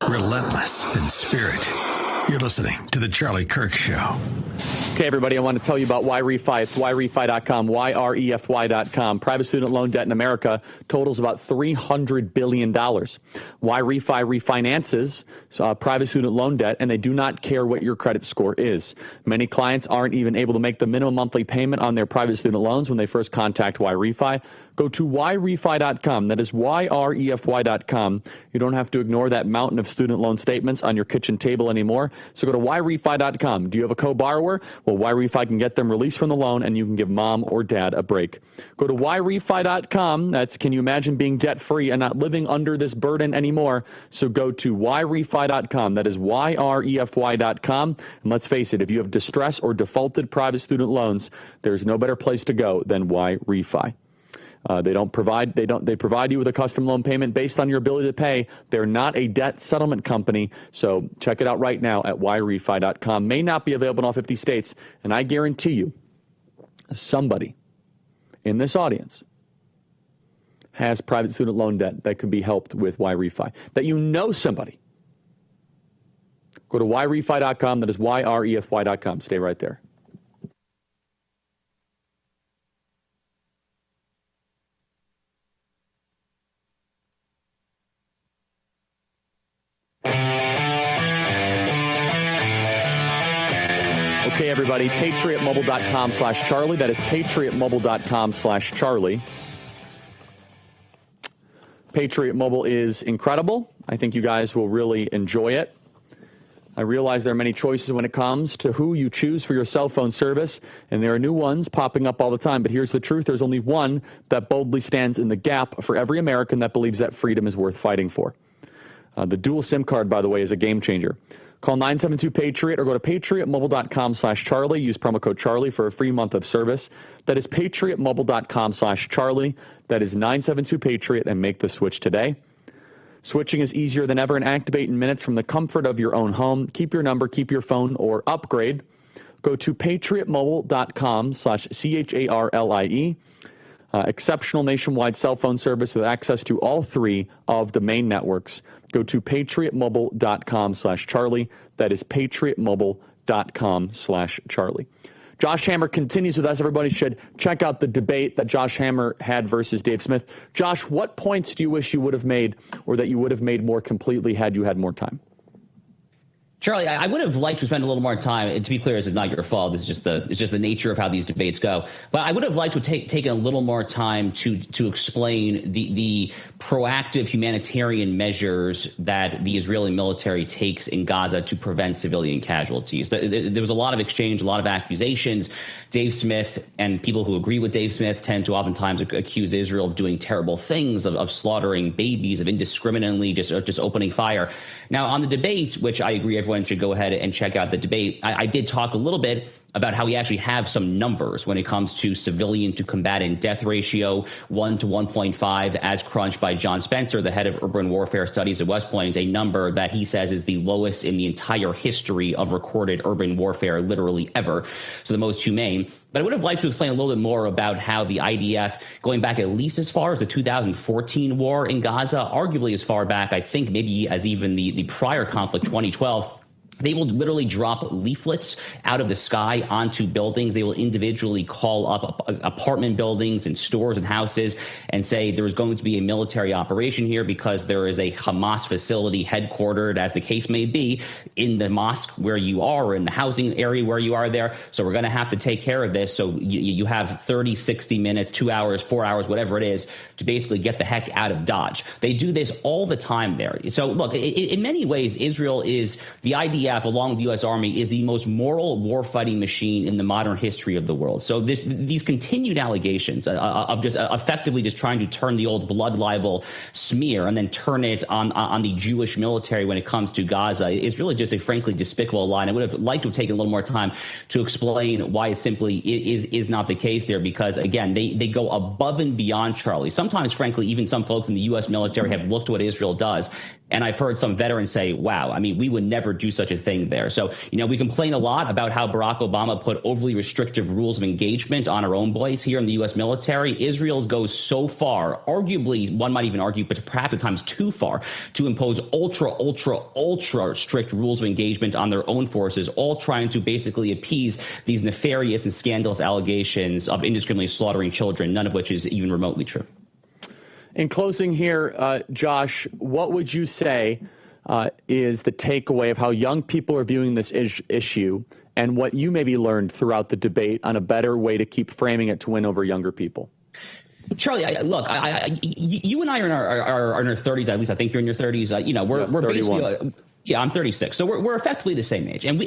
Relentless in spirit. You're listening to The Charlie Kirk Show. Okay, everybody, I want to tell you about YREFI. It's YREFI.com, YREFY.com. Private student loan debt in America totals about $300 billion. YREFI refinances private student loan debt, and they do not care what your credit score is. Many clients aren't even able to make the minimum monthly payment on their private student loans when they first contact YREFI. Go to YREFI.com. That is YREFY.com. You don't have to ignore that mountain of student loan statements on your kitchen table anymore. So go to YREFI.com. Do you have a co-borrower? Well, YREFI can get them released from the loan, and you can give mom or dad a break. Go to YREFI.com. That's, can you imagine being debt-free and not living under this burden anymore? So go to YREFI.com. That is YREFY.com. And let's face it, if you have distress or defaulted private student loans, there's no better place to go than YREFI. They provide you with a custom loan payment based on your ability to pay. They're not a debt settlement company. So check it out right now at YREFI.com. May not be available in all 50 states. And I guarantee you, somebody in this audience has private student loan debt that could be helped with YRefi, that you know somebody. Go to YRefi.com. That is YREFY.com. Stay right there. Okay, everybody, patriotmobile.com/Charlie. That is patriotmobile.com/Charlie. Patriot Mobile is incredible. I think you guys will really enjoy it. I realize there are many choices when it comes to who you choose for your cell phone service, and there are new ones popping up all the time. But here's the truth. There's only one that boldly stands in the gap for every American that believes that freedom is worth fighting for. The dual SIM card, by the way, is a game changer. Call 972-PATRIOT or go to patriotmobile.com/Charlie. Use promo code Charlie for a free month of service. That is patriotmobile.com/Charlie. That is 972-PATRIOT, and make the switch today. Switching is easier than ever and activate in minutes from the comfort of your own home. Keep your number, keep your phone, or upgrade. Go to patriotmobile.com/CHARLIE. Exceptional nationwide cell phone service with access to all three of the main networks. Go to patriotmobile.com/Charlie. That is patriotmobile.com/Charlie. Josh Hammer continues with us. Everybody should check out the debate that Josh Hammer had versus Dave Smith. Josh, what points do you wish you would have made, or that you would have made more completely had you had more time? Charlie, I would have liked to spend a little more time. And to be clear, this is not your fault. This is just the nature of how these debates go. But I would have liked to have taken a little more time to explain the proactive humanitarian measures that the Israeli military takes in Gaza to prevent civilian casualties. There was a lot of exchange, a lot of accusations. Dave Smith and people who agree with Dave Smith tend to oftentimes accuse Israel of doing terrible things, of slaughtering babies, of indiscriminately just opening fire. Now, on the debate, which I agree everyone should go ahead and check out the debate, I did talk a little bit about how we actually have some numbers when it comes to civilian to combatant death ratio, 1 to 1.5, as crunched by John Spencer, the head of urban warfare studies at West Point, a number that he says is the lowest in the entire history of recorded urban warfare, literally ever. So the most humane. But I would have liked to explain a little bit more about how the IDF, going back at least as far as the 2014 war in Gaza, arguably as far back, I think maybe as even the prior conflict, 2012, they will literally drop leaflets out of the sky onto buildings. They will individually call up apartment buildings and stores and houses and say there is going to be a military operation here because there is a Hamas facility headquartered, as the case may be, in the mosque where you are or in the housing area where you are there. So we're going to have to take care of this. So you have 30, 60 minutes, 2 hours, 4 hours, whatever it is, to basically get the heck out of Dodge. They do this all the time there. So look, in many ways, Israel is the IDF, along with the U.S. Army, is the most moral warfighting machine in the modern history of the world. So these continued allegations of just effectively just trying to turn the old blood libel smear and then turn it on the Jewish military when it comes to Gaza is really just a frankly despicable lie. And I would have liked to have taken a little more time to explain why it simply is not the case there, because, again, they go above and beyond, Charlie. Sometimes, frankly, even some folks in the U.S. military have looked at what Israel does. And I've heard some veterans say, wow, I mean, we would never do such a thing there. So, we complain a lot about how Barack Obama put overly restrictive rules of engagement on our own boys here in the U.S. military. Israel goes so far, arguably, one might even argue, but perhaps at times too far, to impose ultra strict rules of engagement on their own forces, all trying to basically appease these nefarious and scandalous allegations of indiscriminately slaughtering children, none of which is even remotely true. In closing here, Josh, what would you say is the takeaway of how young people are viewing this issue and what you maybe learned throughout the debate on a better way to keep framing it to win over younger people? Charlie, look, you and I are in our 30s. At least I think you're in your 30s. We're basically. Yeah, I'm 36. So we're effectively the same age. And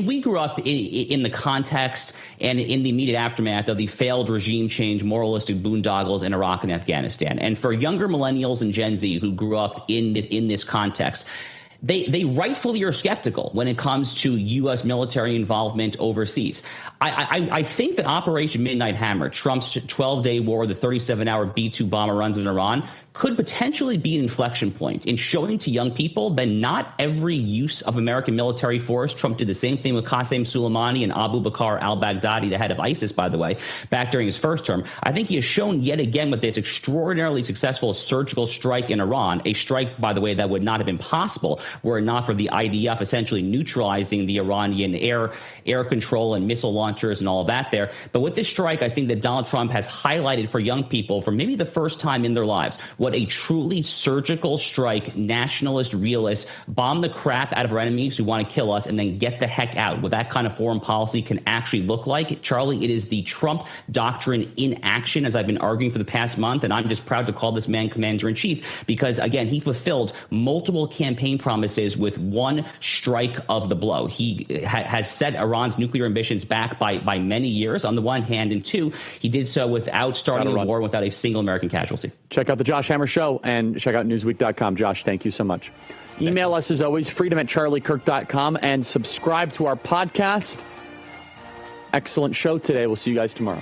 we grew up in the context and in the immediate aftermath of the failed regime change, moralistic boondoggles in Iraq and Afghanistan. And for younger millennials and Gen Z who grew up in this context, they rightfully are skeptical when it comes to U.S. military involvement overseas. I think that Operation Midnight Hammer, Trump's 12-day war, the 37-hour B-2 bomber runs in Iran, could potentially be an inflection point in showing to young people that not every use of American military force, Trump did the same thing with Qasem Soleimani and Abu Bakr al-Baghdadi, the head of ISIS, by the way, back during his first term. I think he has shown yet again with this extraordinarily successful surgical strike in Iran, a strike, by the way, that would not have been possible were it not for the IDF essentially neutralizing the Iranian air control and missile launchers and all of that there. But with this strike, I think that Donald Trump has highlighted for young people for maybe the first time in their lives what a truly surgical strike, nationalist, realist, bomb the crap out of our enemies who want to kill us and then get the heck out. What that kind of foreign policy can actually look like. Charlie, it is the Trump doctrine in action, as I've been arguing for the past month, and I'm just proud to call this man commander-in-chief because, again, he fulfilled multiple campaign promises with one strike of the blow. He has set Iran's nuclear ambitions back by many years, on the one hand, and two, he did so without starting a war, without a single American casualty. Check out the Josh Hammer Show and check out Newsweek.com. Josh, thank you so much. Email us, as always, freedom@charliekirk.com, and subscribe to our podcast. Excellent show today. We'll see you guys tomorrow.